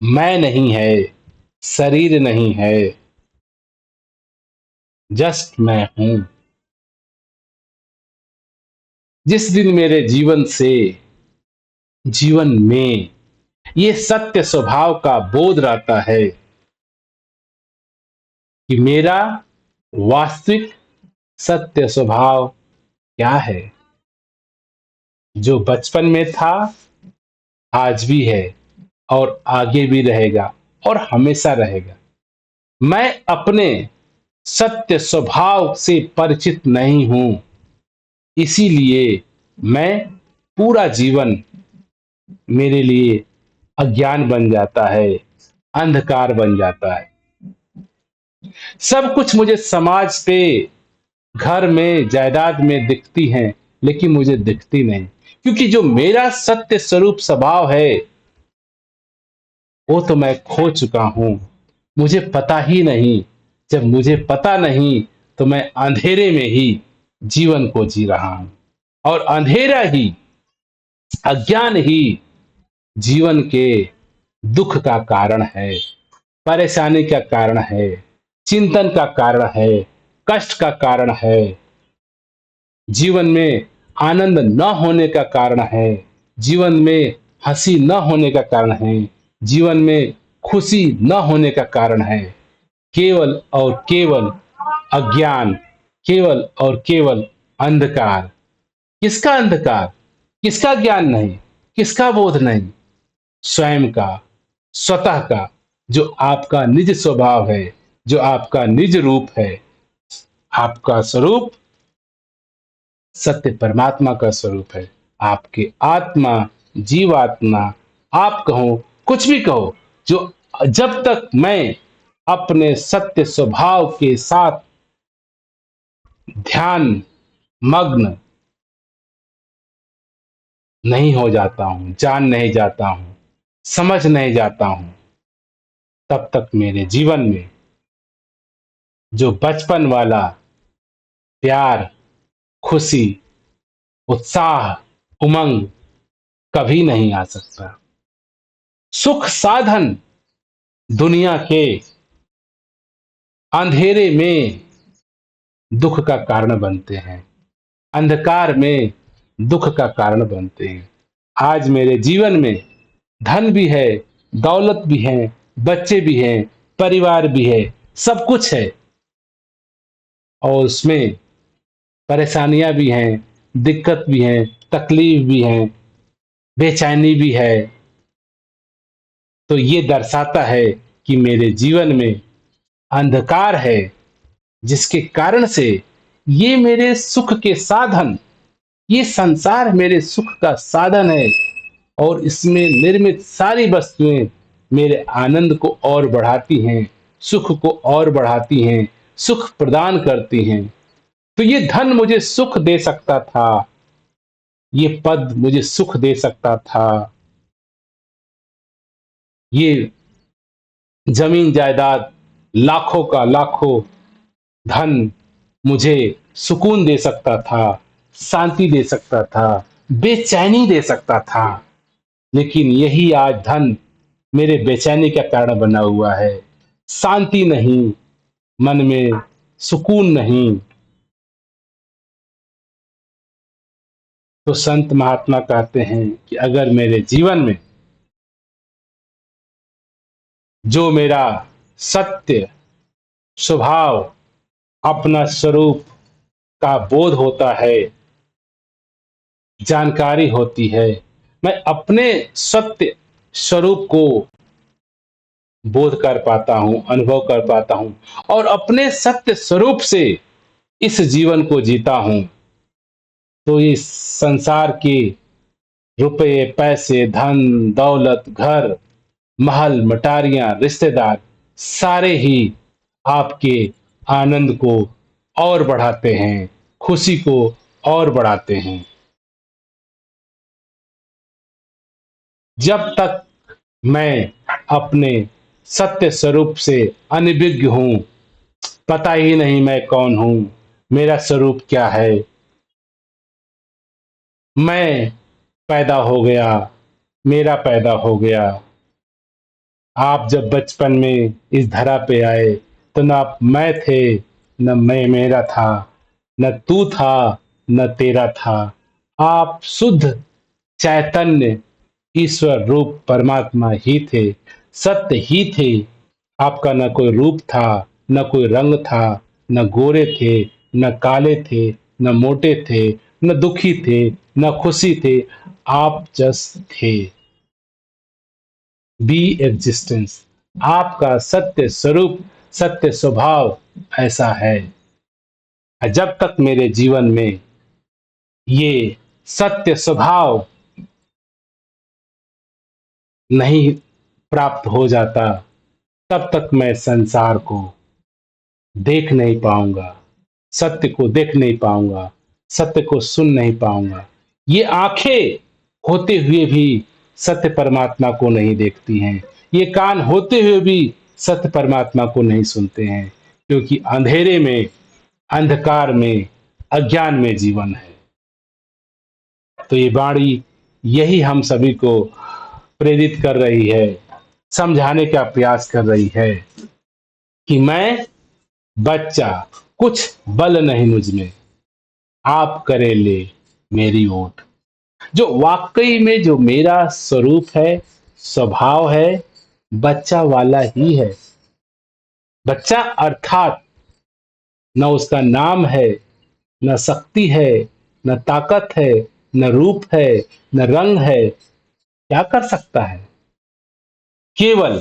[SPEAKER 1] मैं नहीं है, शरीर नहीं है, जस्ट मैं हूं। जिस दिन मेरे जीवन से, जीवन में ये सत्य स्वभाव का बोध रहता है कि मेरा वास्तविक सत्य स्वभाव क्या है, जो बचपन में था, आज भी है और आगे भी रहेगा और हमेशा रहेगा। मैं अपने सत्य स्वभाव से परिचित नहीं हूं, इसीलिए मैं पूरा जीवन मेरे लिए अज्ञान बन जाता है, अंधकार बन जाता है। सब कुछ मुझे समाज पे, घर में, जायदाद में दिखती हैं, लेकिन मुझे दिखती नहीं, क्योंकि जो मेरा सत्य स्वरूप स्वभाव है वो तो मैं खो चुका हूं। मुझे पता ही नहीं। जब मुझे पता नहीं तो मैं अंधेरे में ही जीवन को जी रहा हूं, और अंधेरा ही, अज्ञान ही जीवन के दुख का कारण है, परेशानी का कारण है, चिंतन का कारण है, कष्ट का कारण है, जीवन में आनंद न होने का कारण है, जीवन में हंसी न होने का कारण है, जीवन में खुशी न होने का कारण है। केवल और केवल अज्ञान, केवल और केवल अंधकार। किसका अंधकार? किसका ज्ञान नहीं? किसका बोध नहीं? स्वयं का, स्वतः का, जो आपका निज स्वभाव है, जो आपका निज रूप है। आपका स्वरूप सत्य परमात्मा का स्वरूप है। आपके आत्मा, जीवात्मा, आप कहो, कुछ भी कहो, जो जब तक मैं अपने सत्य स्वभाव के साथ ध्यान मग्न नहीं हो जाता हूं, जान नहीं जाता हूं, समझ नहीं जाता हूं, तब तक मेरे जीवन में जो बचपन वाला प्यार, खुशी, उत्साह, उमंग कभी नहीं आ सकता। सुख साधन दुनिया के अंधेरे में दुख का कारण बनते हैं, अंधकार में दुख का कारण बनते हैं। आज मेरे जीवन में धन भी है, दौलत भी है, बच्चे भी हैं, परिवार भी है, सब कुछ है, और उसमें परेशानियां भी हैं, दिक्कत भी है, तकलीफ भी है, बेचैनी भी है। तो ये दर्शाता है कि मेरे जीवन में अंधकार है, जिसके कारण से ये मेरे सुख के साधन, ये संसार मेरे सुख का साधन है, और इसमें निर्मित सारी वस्तुएं मेरे आनंद को और बढ़ाती हैं, सुख को और बढ़ाती हैं, सुख प्रदान करती हैं। तो ये धन मुझे सुख दे सकता था, ये पद मुझे सुख दे सकता था, ये जमीन जायदाद, लाखों का लाखों धन मुझे सुकून दे सकता था, शांति दे सकता था, बेचैनी दे सकता था। लेकिन यही आज धन मेरे बेचैनी का कारण बना हुआ है। शांति नहीं, मन में सुकून नहीं। तो संत महात्मा कहते हैं कि अगर मेरे जीवन में जो मेरा सत्य स्वभाव, अपना स्वरूप का बोध होता है, जानकारी होती है, मैं अपने सत्य स्वरूप को बोध कर पाता हूं, अनुभव कर पाता हूं, और अपने सत्य स्वरूप से इस जीवन को जीता हूं, तो इस संसार के रुपए, पैसे, धन, दौलत, घर, महल, मटारियां, रिश्तेदार, सारे ही आपके आनंद को और बढ़ाते हैं, खुशी को और बढ़ाते हैं। जब तक मैं अपने सत्य स्वरूप से अनभिज्ञ हूं, पता ही नहीं मैं कौन हूं, मेरा स्वरूप क्या है, मैं पैदा हो गया, मेरा पैदा हो गया। आप जब बचपन में इस धरा पे आए, तो न आप मैं थे, न मैं मेरा था, न तू था, न तेरा था। आप शुद्ध चैतन्य ईश्वर रूप परमात्मा ही थे, सत्य ही थे। आपका न कोई रूप था, न कोई रंग था, न गोरे थे, न काले थे, न मोटे थे, न दुखी थे, न खुशी थे। आप जस्ट थे, बी एग्जिस्टेंस। आपका सत्य स्वरूप, सत्य स्वभाव ऐसा है। जब तक मेरे जीवन में ये सत्य स्वभाव नहीं प्राप्त हो जाता, तब तक मैं संसार को देख नहीं पाऊंगा, सत्य को देख नहीं पाऊंगा, सत्य को सुन नहीं पाऊंगा। ये आंखें होते हुए भी सत्य परमात्मा को नहीं देखती हैं, ये कान होते हुए भी सत्य परमात्मा को नहीं सुनते हैं, क्योंकि अंधेरे में, अंधकार में, अज्ञान में जीवन है। तो ये वाणी यही हम सभी को प्रेरित कर रही है, समझाने का प्रयास कर रही है कि मैं बच्चा, कुछ बल नहीं मुझ में, आप करे ले मेरी ओट। जो वाकई में जो मेरा स्वरूप है, स्वभाव है, बच्चा वाला ही है। बच्चा अर्थात न उसका नाम है, न शक्ति है, न ताकत है, न रूप है, न रंग है। क्या कर सकता है? केवल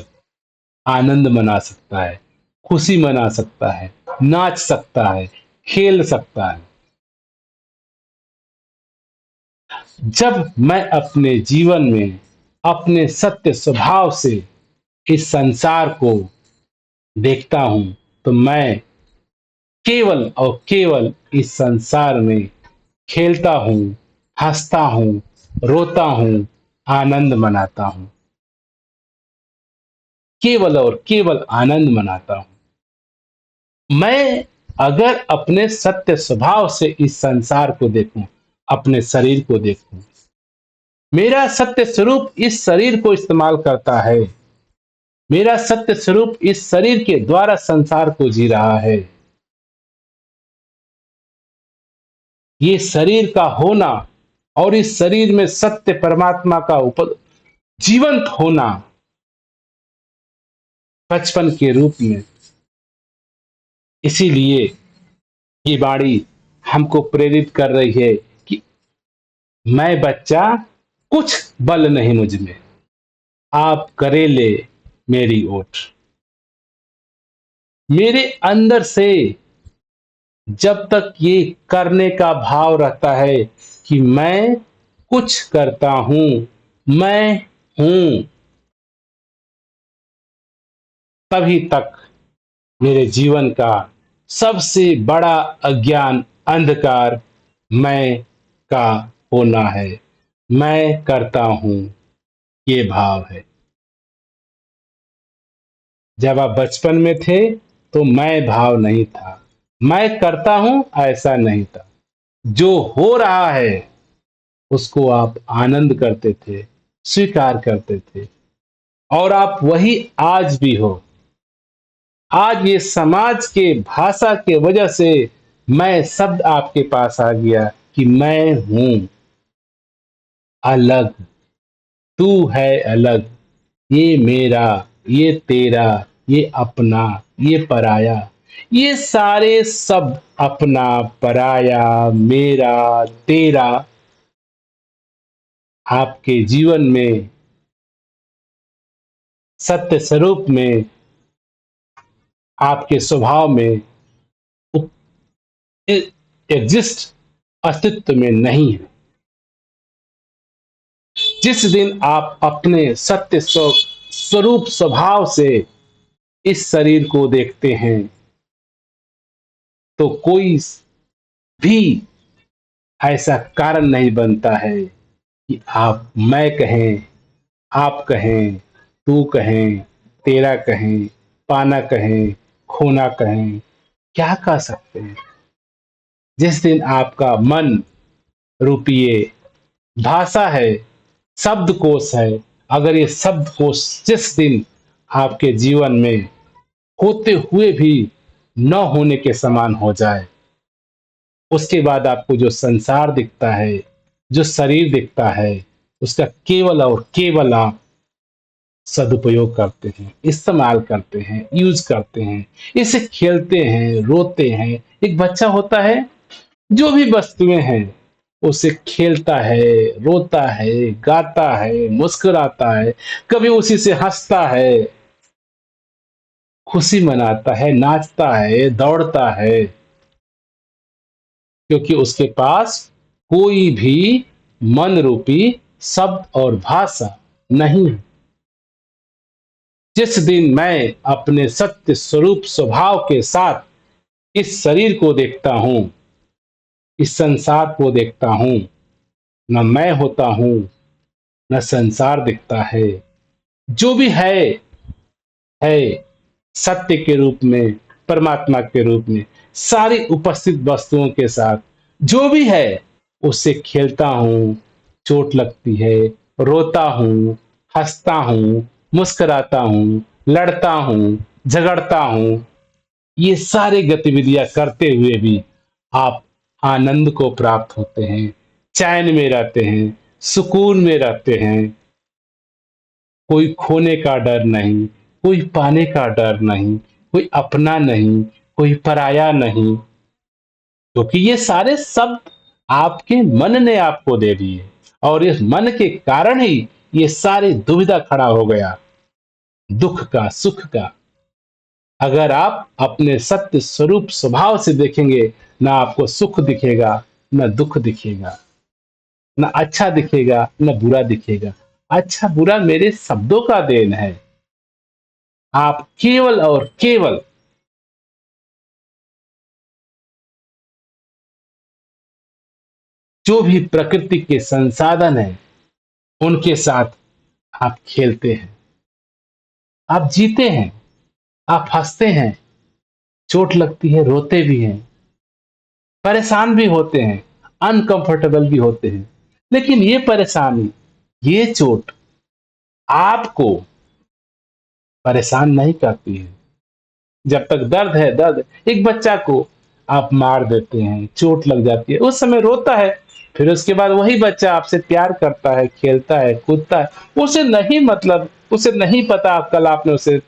[SPEAKER 1] आनंद मना सकता है, खुशी मना सकता है, नाच सकता है, खेल सकता है। जब मैं अपने जीवन में अपने सत्य स्वभाव से इस संसार को देखता हूं, तो मैं केवल और केवल इस संसार में खेलता हूं, हंसता हूं, रोता हूं, आनंद मनाता हूं, केवल और केवल आनंद मनाता हूं। मैं अगर अपने सत्य स्वभाव से इस संसार को देखूं, अपने शरीर को देखूं, मेरा सत्य स्वरूप इस शरीर को इस्तेमाल करता है। मेरा सत्य स्वरूप इस शरीर के द्वारा संसार को जी रहा है। ये शरीर का होना और इस शरीर में सत्य परमात्मा का जीवंत होना बचपन के रूप में। इसीलिए ये वाणी हमको प्रेरित कर रही है कि मैं बच्चा, कुछ बल नहीं मुझ में, आप करेले मेरी ओट। मेरे अंदर से जब तक ये करने का भाव रहता है कि मैं कुछ करता हूं, मैं हूं, तभी तक मेरे जीवन का सबसे बड़ा अज्ञान, अंधकार मैं का होना है। मैं करता हूं, ये भाव है। जब आप बचपन में थे तो मैं भाव नहीं था, मैं करता हूं ऐसा नहीं था। जो हो रहा है उसको आप आनंद करते थे, स्वीकार करते थे, और आप वही आज भी हो। आज ये समाज के भाषा के वजह से मैं शब्द आपके पास आ गया कि मैं हूं अलग, तू है अलग, ये मेरा, ये तेरा, ये अपना, ये पराया। ये सारे शब्द अपना, पराया, मेरा, तेरा आपके जीवन में सत्य स्वरूप में, आपके स्वभाव में एग्जिस्ट, अस्तित्व में नहीं है। जिस दिन आप अपने सत्य स्वरूप स्वभाव से इस शरीर को देखते हैं, तो कोई भी ऐसा कारण नहीं बनता है कि आप मैं कहें, आप कहें, तू कहें, तेरा कहें, पाना कहें, खोना कहें। क्या कह सकते हैं? जिस दिन आपका मन रूपीय भाषा है, शब्दकोश है, अगर ये शब्दकोश जिस दिन आपके जीवन में होते हुए भी न होने के समान हो जाए, उसके बाद आपको जो संसार दिखता है, जो शरीर दिखता है, उसका केवल और केवल आप सदुपयोग करते हैं, इस्तेमाल करते हैं, यूज करते हैं, इसे खेलते हैं, रोते हैं। एक बच्चा होता है, जो भी वस्तुएं हैं उसे खेलता है, रोता है, गाता है, मुस्कुराता है, कभी उसी से हंसता है, खुशी मनाता है, नाचता है, दौड़ता है, क्योंकि उसके पास कोई भी मन रूपी शब्द और भाषा नहीं है। जिस दिन मैं अपने सत्य स्वरूप स्वभाव के साथ इस शरीर को देखता हूं, इस संसार को देखता हूं, न मैं होता हूं, न संसार दिखता है। जो भी है सत्य के रूप में, परमात्मा के रूप में, सारी उपस्थित वस्तुओं के साथ जो भी है उससे खेलता हूं, चोट लगती है, रोता हूं, हंसता हूं, मुस्कुराता हूं, लड़ता हूं, झगड़ता हूं। ये सारी गतिविधियां करते हुए भी आप आनंद को प्राप्त होते हैं, चैन में रहते हैं, सुकून में रहते हैं। कोई खोने का डर नहीं, कोई पाने का डर नहीं, कोई अपना नहीं, कोई पराया नहीं, क्योंकि ये सारे शब्द आपके मन ने आपको दे दिए, और इस मन के कारण ही ये सारी दुविधा खड़ा हो गया। दुख का, सुख का। अगर आप अपने सत्य स्वरूप स्वभाव से देखेंगे, ना आपको सुख दिखेगा, ना दुख दिखेगा, ना अच्छा दिखेगा, ना बुरा दिखेगा। अच्छा बुरा मेरे शब्दों का देन है। आप केवल और केवल जो भी प्रकृति के संसाधन हैं, उनके साथ आप खेलते हैं, आप जीते हैं, आप हंसते हैं, चोट लगती है, रोते भी हैं, परेशान भी होते हैं, अनकंफर्टेबल भी होते हैं। लेकिन ये परेशानी, ये चोट आपको परेशान नहीं करती है। जब तक दर्द है दर्द, एक बच्चा को आप मार देते हैं, चोट लग जाती है, उस समय रोता है। फिर उसके बाद वही बच्चा आपसे प्यार करता है, खेलता है, कूदता है। उसे नहीं मतलब, उसे नहीं पता कल आपने उसे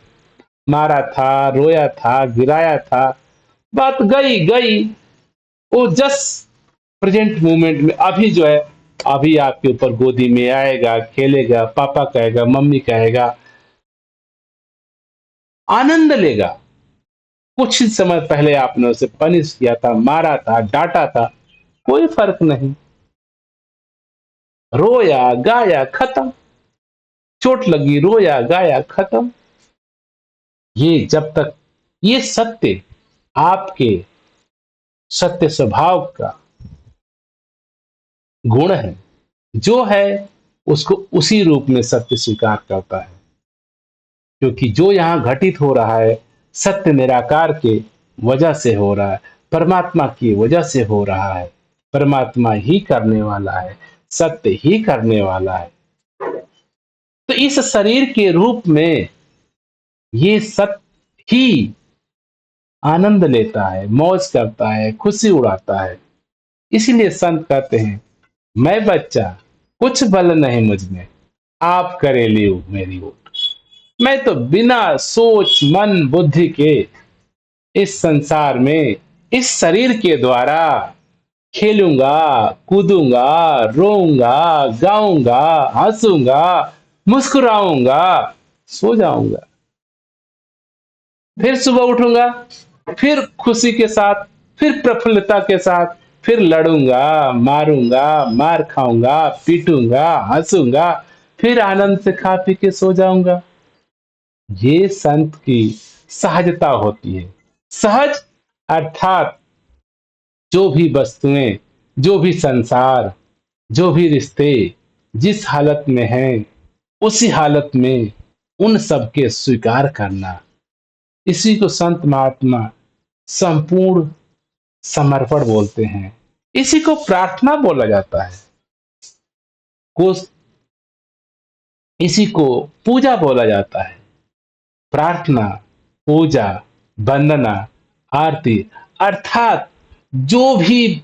[SPEAKER 1] मारा था, रोया था, गिराया था। बात गई गई। वो जस्ट प्रेजेंट मोमेंट में अभी जो है, अभी आपके ऊपर गोदी में आएगा, खेलेगा, पापा कहेगा, मम्मी कहेगा, आनंद लेगा। कुछ ही समय पहले आपने उसे पनिश किया था, मारा था, डांटा था, कोई फर्क नहीं। रोया, गाया, खत्म। चोट लगी, रोया, गाया, खत्म। ये जब तक ये सत्य आपके सत्य स्वभाव का गुण है, जो है उसको उसी रूप में सत्य स्वीकार करता है। क्योंकि जो यहां घटित हो रहा है, सत्य निराकार के वजह से हो रहा है, परमात्मा की वजह से हो रहा है। परमात्मा ही करने वाला है, सत्य ही करने वाला है। तो इस शरीर के रूप में ये सत्य ही आनंद लेता है, मौज करता है, खुशी उड़ाता है। इसीलिए संत कहते हैं, मैं बच्चा, कुछ बल नहीं मुझ में, आप करे लियो मेरी ओट। मैं तो बिना सोच मन बुद्धि के इस संसार में, इस शरीर के द्वारा खेलूंगा, कूदूंगा, रोऊंगा, गाऊंगा, हंसूंगा, मुस्कुराऊंगा, सो जाऊंगा, फिर सुबह उठूंगा, फिर खुशी के साथ, फिर प्रफुल्लता के साथ, फिर लड़ूंगा, मारूंगा, मार खाऊंगा, पीटूंगा, हंसूंगा, फिर आनंद से खा पी के सो जाऊंगा। ये संत की सहजता होती है। सहज अर्थात जो भी वस्तुएं, जो भी संसार, जो भी रिश्ते जिस हालत में हैं, उसी हालत में उन सब के स्वीकार करना। इसी को संत महात्मा संपूर्ण समर्पण बोलते हैं। इसी को प्रार्थना बोला जाता है। को इसी को पूजा बोला जाता है। प्रार्थना, पूजा, वंदना, आरती, अर्थात जो भी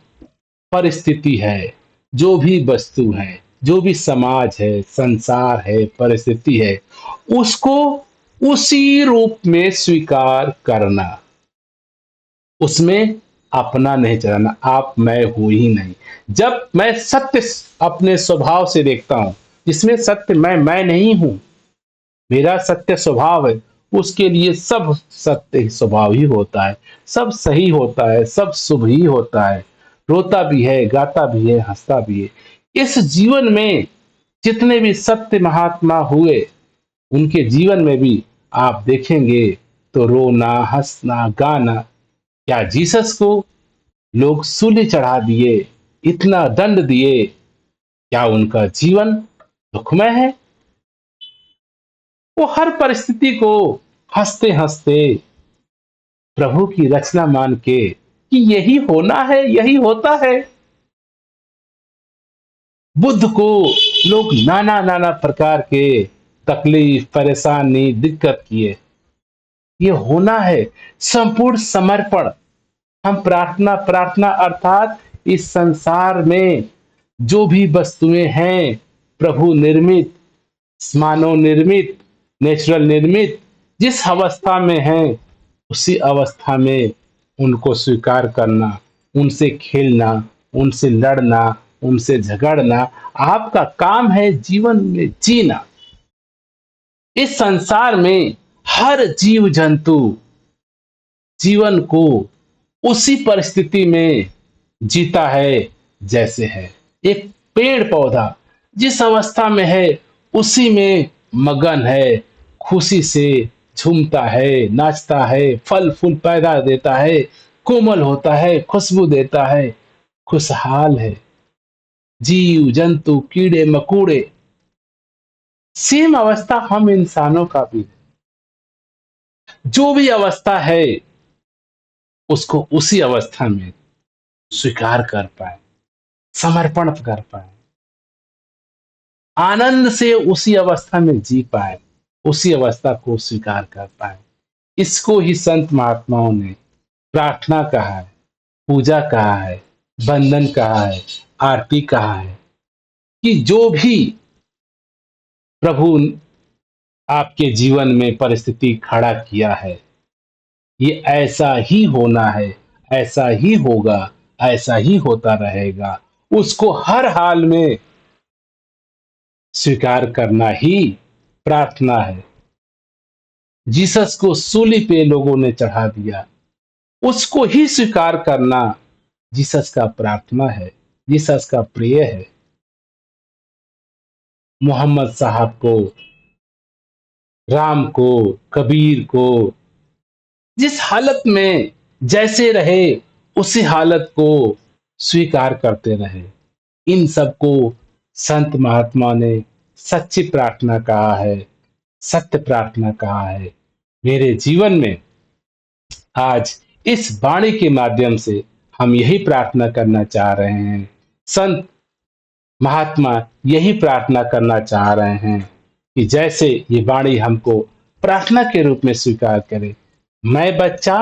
[SPEAKER 1] परिस्थिति है, जो भी वस्तु है, जो भी समाज है, संसार है, परिस्थिति है, उसको उसी रूप में स्वीकार करना। उसमें अपना नहीं चलाना, आप मैं हूं ही नहीं। जब मैं सत्य अपने स्वभाव से देखता हूं, जिसमें सत्य मैं नहीं हूं, मेरा सत्य स्वभाव है, उसके लिए सब सत्य स्वभाव ही होता है, सब सही होता है, सब शुभ ही होता है। रोता भी है, गाता भी है, हंसता भी है। इस जीवन में जितने भी सत्य महात्मा हुए, उनके जीवन में भी आप देखेंगे तो रोना, हंसना, गाना। क्या जीसस को लोग सूली चढ़ा दिए, इतना दंड दिए, क्या उनका जीवन दुखमय है? वो हर परिस्थिति को हंसते हंसते प्रभु की रचना मान के कि यही होना है, यही होता है। बुद्ध को लोग नाना नाना प्रकार के तकलीफ, परेशानी, दिक्कत किए। ये होना है संपूर्ण समर्पण। हम प्रार्थना, प्रार्थना अर्थात इस संसार में जो भी वस्तुएं हैं, प्रभु निर्मित, मानव निर्मित, नेचुरल निर्मित, जिस अवस्था में है, उसी अवस्था में उनको स्वीकार करना, उनसे खेलना, उनसे लड़ना, उनसे झगड़ना। आपका काम है जीवन में जीना। इस संसार में हर जीव जंतु जीवन को उसी परिस्थिति में जीता है जैसे है। एक पेड़ पौधा जिस अवस्था में है उसी में मगन है, खुशी से झूमता है, नाचता है, फल फूल पैदा देता है, कोमल होता है, खुशबू देता है, खुशहाल है। जीव जंतु कीड़े मकोड़े, सेम अवस्था हम इंसानों का भी है। जो भी अवस्था है उसको उसी अवस्था में स्वीकार कर पाए, समर्पण कर पाए, आनंद से उसी अवस्था में जी पाए, उसी अवस्था को स्वीकार कर पाए। इसको ही संत महात्माओं ने प्रार्थना कहा है, पूजा कहा है, बंधन कहा है, आरती कहा है। कि जो भी प्रभु आपके जीवन में परिस्थिति खड़ा किया है, ये ऐसा ही होना है, ऐसा ही होगा, ऐसा ही होता रहेगा, उसको हर हाल में स्वीकार करना ही प्रार्थना है। जीसस को सूली पे लोगों ने चढ़ा दिया, उसको ही स्वीकार करना जीसस का प्रार्थना है, जीसस का प्रिय है। मोहम्मद साहब को, राम को, कबीर को जिस हालत में जैसे रहे उसी हालत को स्वीकार करते रहे। इन सबको संत महात्मा ने सच्ची प्रार्थना कहा है, सत्य प्रार्थना कहा है। मेरे जीवन में आज इस वाणी के माध्यम से हम यही प्रार्थना करना चाह रहे हैं, संत महात्मा यही प्रार्थना करना चाह रहे हैं कि जैसे ये वाणी हमको प्रार्थना के रूप में स्वीकार करे। मैं बच्चा,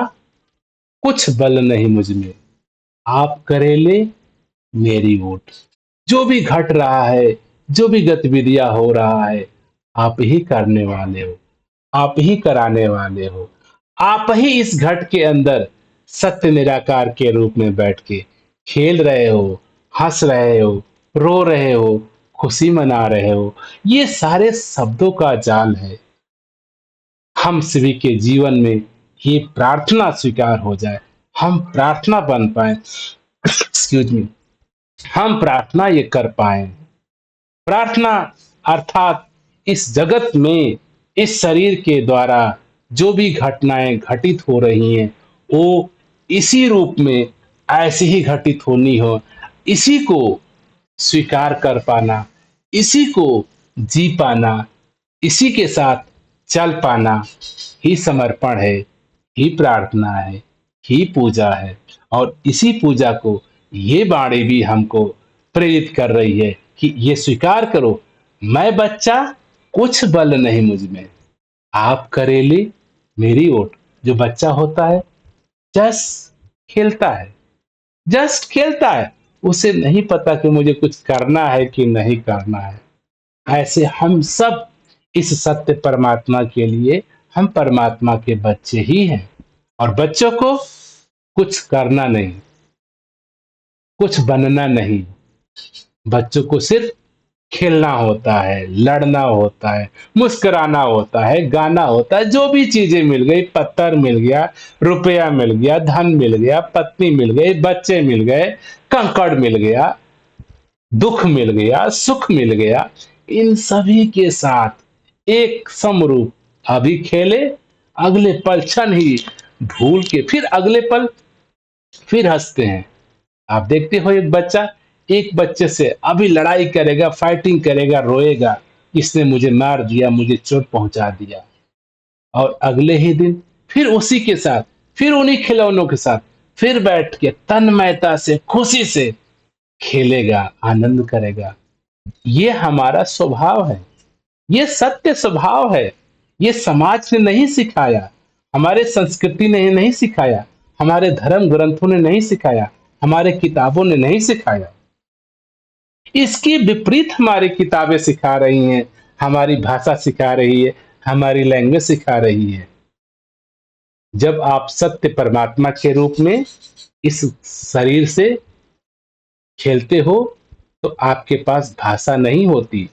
[SPEAKER 1] कुछ बल नहीं मुझ में, आप करेले मेरी वोट। जो भी घट रहा है, जो भी गतिविधियां हो रहा है, आप ही करने वाले हो, आप ही कराने वाले हो। आप ही इस घट के अंदर सत्य निराकार के रूप में बैठ के खेल रहे हो, हंस रहे हो, रो रहे हो, खुशी मना रहे हो। ये सारे शब्दों का जाल है। हम सभी के जीवन में ये प्रार्थना स्वीकार हो जाए, हम प्रार्थना बन पाए, एक्सक्यूज मी, हम प्रार्थना ये कर पाए। प्रार्थना अर्थात इस जगत में इस शरीर के द्वारा जो भी घटनाएं घटित हो रही हैं वो इसी रूप में ऐसी ही घटित होनी हो, इसी को स्वीकार कर पाना, इसी को जी पाना, इसी के साथ चल पाना ही समर्पण है, ही प्रार्थना है, ही पूजा है। और इसी पूजा को ये वाणी भी हमको प्रेरित कर रही है कि ये स्वीकार करो, मैं बच्चा, कुछ बल नहीं मुझ में, आप करेले मेरी ओट। जो बच्चा होता है जस्ट खेलता है, जस्ट खेलता है, उसे नहीं पता कि मुझे कुछ करना है कि नहीं करना है। ऐसे हम सब इस सत्य परमात्मा के लिए हम परमात्मा के बच्चे ही हैं। और बच्चों को कुछ करना नहीं, कुछ बनना नहीं, बच्चों को सिर्फ खेलना होता है, लड़ना होता है, मुस्कुराना होता है, गाना होता है। जो भी चीजें मिल गई, पत्थर मिल गया, रुपया मिल गया, धन मिल गया, पत्नी मिल गई, बच्चे मिल गए, कंकड़ मिल गया, दुख मिल गया, सुख मिल गया, इन सभी के साथ एक समरूप अभी खेले, अगले पल क्षण ही भूल के फिर अगले पल फिर हंसते हैं। आप देखते हो एक बच्चे से अभी लड़ाई करेगा, फाइटिंग करेगा, रोएगा, इसने मुझे मार दिया, मुझे चोट पहुंचा दिया। और अगले ही दिन फिर उसी के साथ, फिर उन्हीं खिलौनों के साथ फिर बैठ के तन्मयता से, खुशी से खेलेगा, आनंद करेगा। ये हमारा स्वभाव है, ये सत्य स्वभाव है। ये समाज ने नहीं सिखाया, हमारे संस्कृति ने नहीं सिखाया, हमारे धर्म ग्रंथों ने नहीं सिखाया, हमारे किताबों ने नहीं सिखाया। इसकी विपरीत हमारी किताबें सिखा रही हैं, हमारी भाषा सिखा रही है, हमारी लैंग्वेज सिखा रही है। जब आप सत्य परमात्मा के रूप में इस शरीर से खेलते हो तो आपके पास भाषा नहीं होती,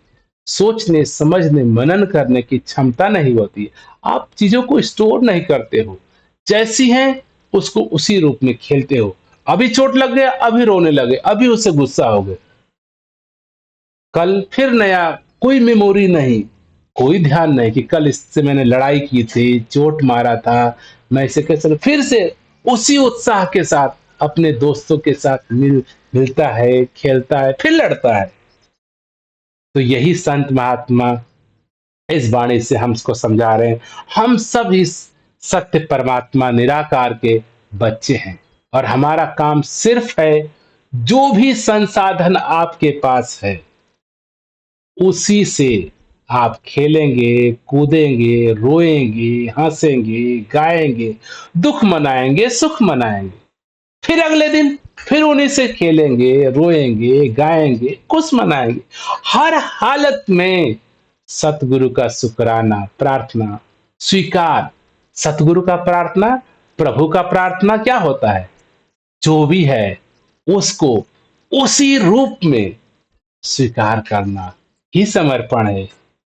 [SPEAKER 1] सोचने, समझने, मनन करने की क्षमता नहीं होती है। आप चीजों को स्टोर नहीं करते हो, जैसी हैं उसको उसी रूप में खेलते हो। अभी चोट लग गया, अभी रोने लगे, अभी उससे गुस्सा हो गए, कल फिर नया, कोई मेमोरी नहीं, कोई ध्यान नहीं कि कल इससे मैंने लड़ाई की थी, चोट मारा था, मैं इसे कैसे फिर से उसी उत्साह के साथ अपने दोस्तों के साथ मिलता है, खेलता है, फिर लड़ता है। तो यही संत महात्मा इस वाणी से हमको समझा रहे हैं। हम सब इस सत्य परमात्मा निराकार के बच्चे हैं, और हमारा काम सिर्फ है, जो भी संसाधन आपके पास है उसी से आप खेलेंगे, कूदेंगे, रोएंगे, हंसेंगे, गाएंगे, दुख मनाएंगे, सुख मनाएंगे, फिर अगले दिन फिर उन्हीं से खेलेंगे, रोएंगे, गाएंगे, खुश मनाएंगे। हर हालत में सतगुरु का शुक्राना, प्रार्थना स्वीकार। सतगुरु का प्रार्थना, प्रभु का प्रार्थना क्या होता है? जो भी है उसको उसी रूप में स्वीकार करना ही समर्पण है,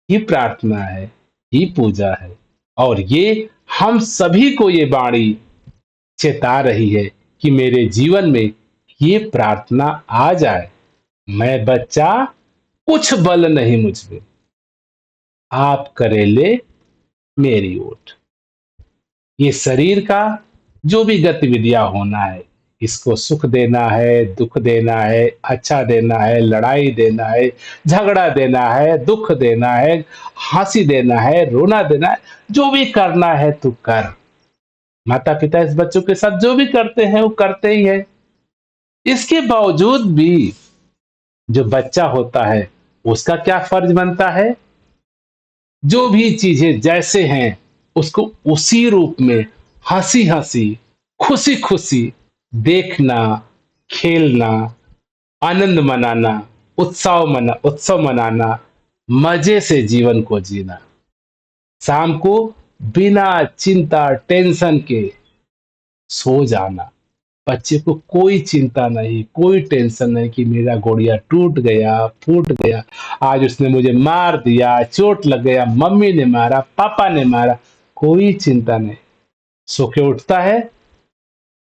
[SPEAKER 1] ही प्रार्थना है, ही पूजा है। और ये हम सभी को ये वाणी चेता रही है कि मेरे जीवन में ये प्रार्थना आ जाए। मैं बच्चा, कुछ बल नहीं मुझ में, आप करेले मेरी ओट। ये शरीर का जो भी गतिविधियां होना है, इसको सुख देना है, दुख देना है, अच्छा देना है, लड़ाई देना है, झगड़ा देना है, दुख देना है, हंसी देना है, रोना देना है, जो भी करना है तू कर। माता पिता इस बच्चों के साथ जो भी करते हैं वो करते ही है। इसके बावजूद भी जो बच्चा होता है उसका क्या फर्ज बनता है? जो भी चीजें जैसे हैं उसको उसी रूप में हंसी हंसी, खुशी खुशी देखना, खेलना, आनंद मनाना, उत्सव मनाना, मजे से जीवन को जीना। शाम को बिना चिंता टेंशन के सो जाना। बच्चे को कोई चिंता नहीं, कोई टेंशन नहीं कि मेरा गुड़िया टूट गया, फूट गया, आज उसने मुझे मार दिया, चोट लग गया, मम्मी ने मारा, पापा ने मारा, कोई चिंता नहीं। सो के उठता है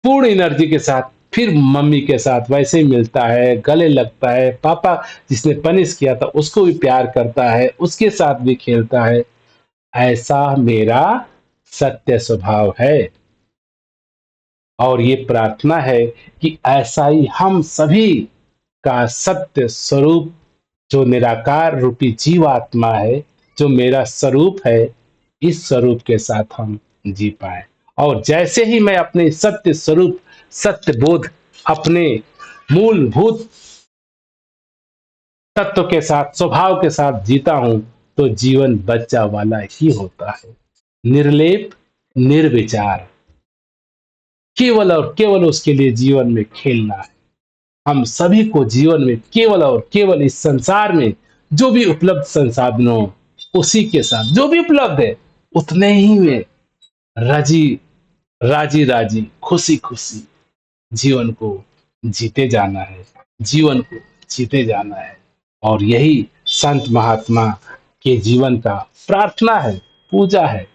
[SPEAKER 1] पूर्ण एनर्जी के साथ, फिर मम्मी के साथ वैसे ही मिलता है, गले लगता है, पापा जिसने पनिश किया था उसको भी प्यार करता है, उसके साथ भी खेलता है। ऐसा मेरा सत्य स्वभाव है। और ये प्रार्थना है कि ऐसा ही हम सभी का सत्य स्वरूप, जो निराकार रूपी जीवात्मा है, जो मेरा स्वरूप है, इस स्वरूप के साथ हम जी पाए। और जैसे ही मैं अपने सत्य स्वरूप, सत्य बोध, अपने मूलभूत तत्व के साथ, स्वभाव के साथ जीता हूं, तो जीवन बच्चा वाला ही होता है। निर्लेप, निर्विचार, केवल और केवल उसके लिए जीवन में खेलना है। हम सभी को जीवन में केवल और केवल इस संसार में जो भी उपलब्ध संसाधनों, उसी के साथ जो भी उपलब्ध है उतने ही में राजी राजी राजी, खुशी खुशी जीवन को जीते जाना है, जीवन को जीते जाना है। और यही संत महात्मा के जीवन का प्रार्थना है, पूजा है।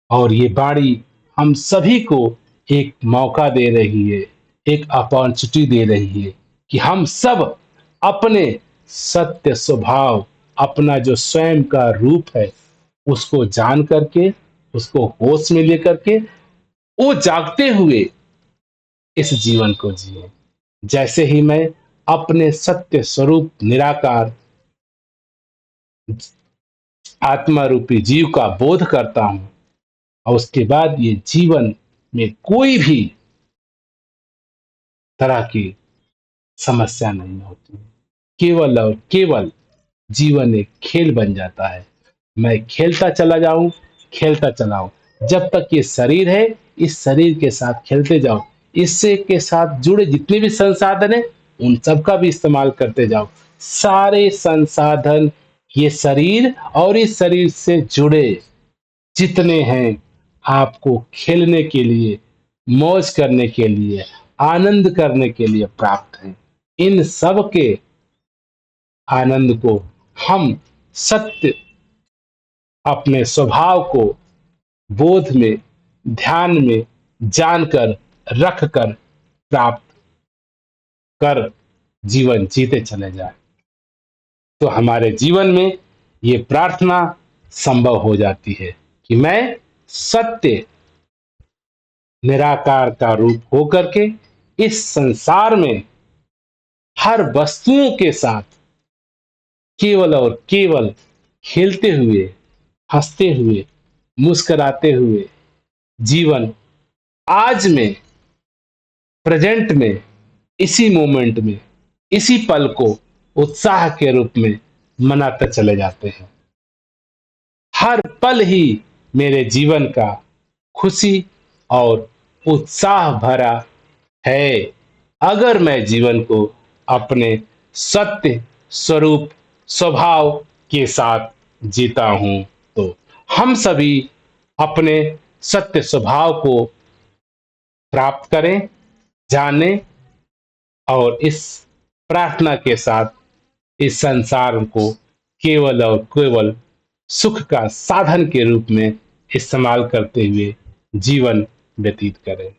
[SPEAKER 1] और ये बाणी हम सभी को एक मौका दे रही है, एक अपॉर्चुनिटी दे रही है कि हम सब अपने सत्य स्वभाव, अपना जो स्वयं का रूप है, उसको जान करके, उसको होश में लेकर के, वो जागते हुए इस जीवन को जिए। जैसे ही मैं अपने सत्य स्वरूप निराकार आत्मा रूपी जीव का बोध करता हूं, और उसके बाद ये जीवन में कोई भी तरह की समस्या नहीं होती। केवल और केवल जीवन एक खेल बन जाता है। मैं खेलता चला जाऊं, खेलता चलाऊं, जब तक ये शरीर है, इस शरीर के साथ खेलते जाओ। इससे के साथ जुड़े जितने भी संसाधन है उन सब का भी इस्तेमाल करते जाओ। सारे संसाधन, ये शरीर और इस शरीर से जुड़े जितने हैं, आपको खेलने के लिए, मौज करने के लिए, आनंद करने के लिए प्राप्त हैं। इन सब के आनंद को हम सत्य अपने स्वभाव को बोध में, ध्यान में जानकर, रखकर प्राप्त कर जीवन जीते चले जाए, तो हमारे जीवन में ये प्रार्थना संभव हो जाती है कि मैं सत्य निराकार का रूप होकर के इस संसार में हर वस्तुओं के साथ केवल और केवल खेलते हुए, हंसते हुए, मुस्कुराते हुए जीवन आज में, प्रेजेंट में, इसी मोमेंट में, इसी पल को उत्साह के रूप में मनाते चले जाते हैं। हर पल ही मेरे जीवन का खुशी और उत्साह भरा है, अगर मैं जीवन को अपने सत्य स्वरूप स्वभाव के साथ जीता हूं तो। हम सभी अपने सत्य स्वभाव को प्राप्त करें, जानें और इस प्रार्थना के साथ इस संसार को केवल और केवल सुख का साधन के रूप में इस्तेमाल करते हुए जीवन व्यतीत करें।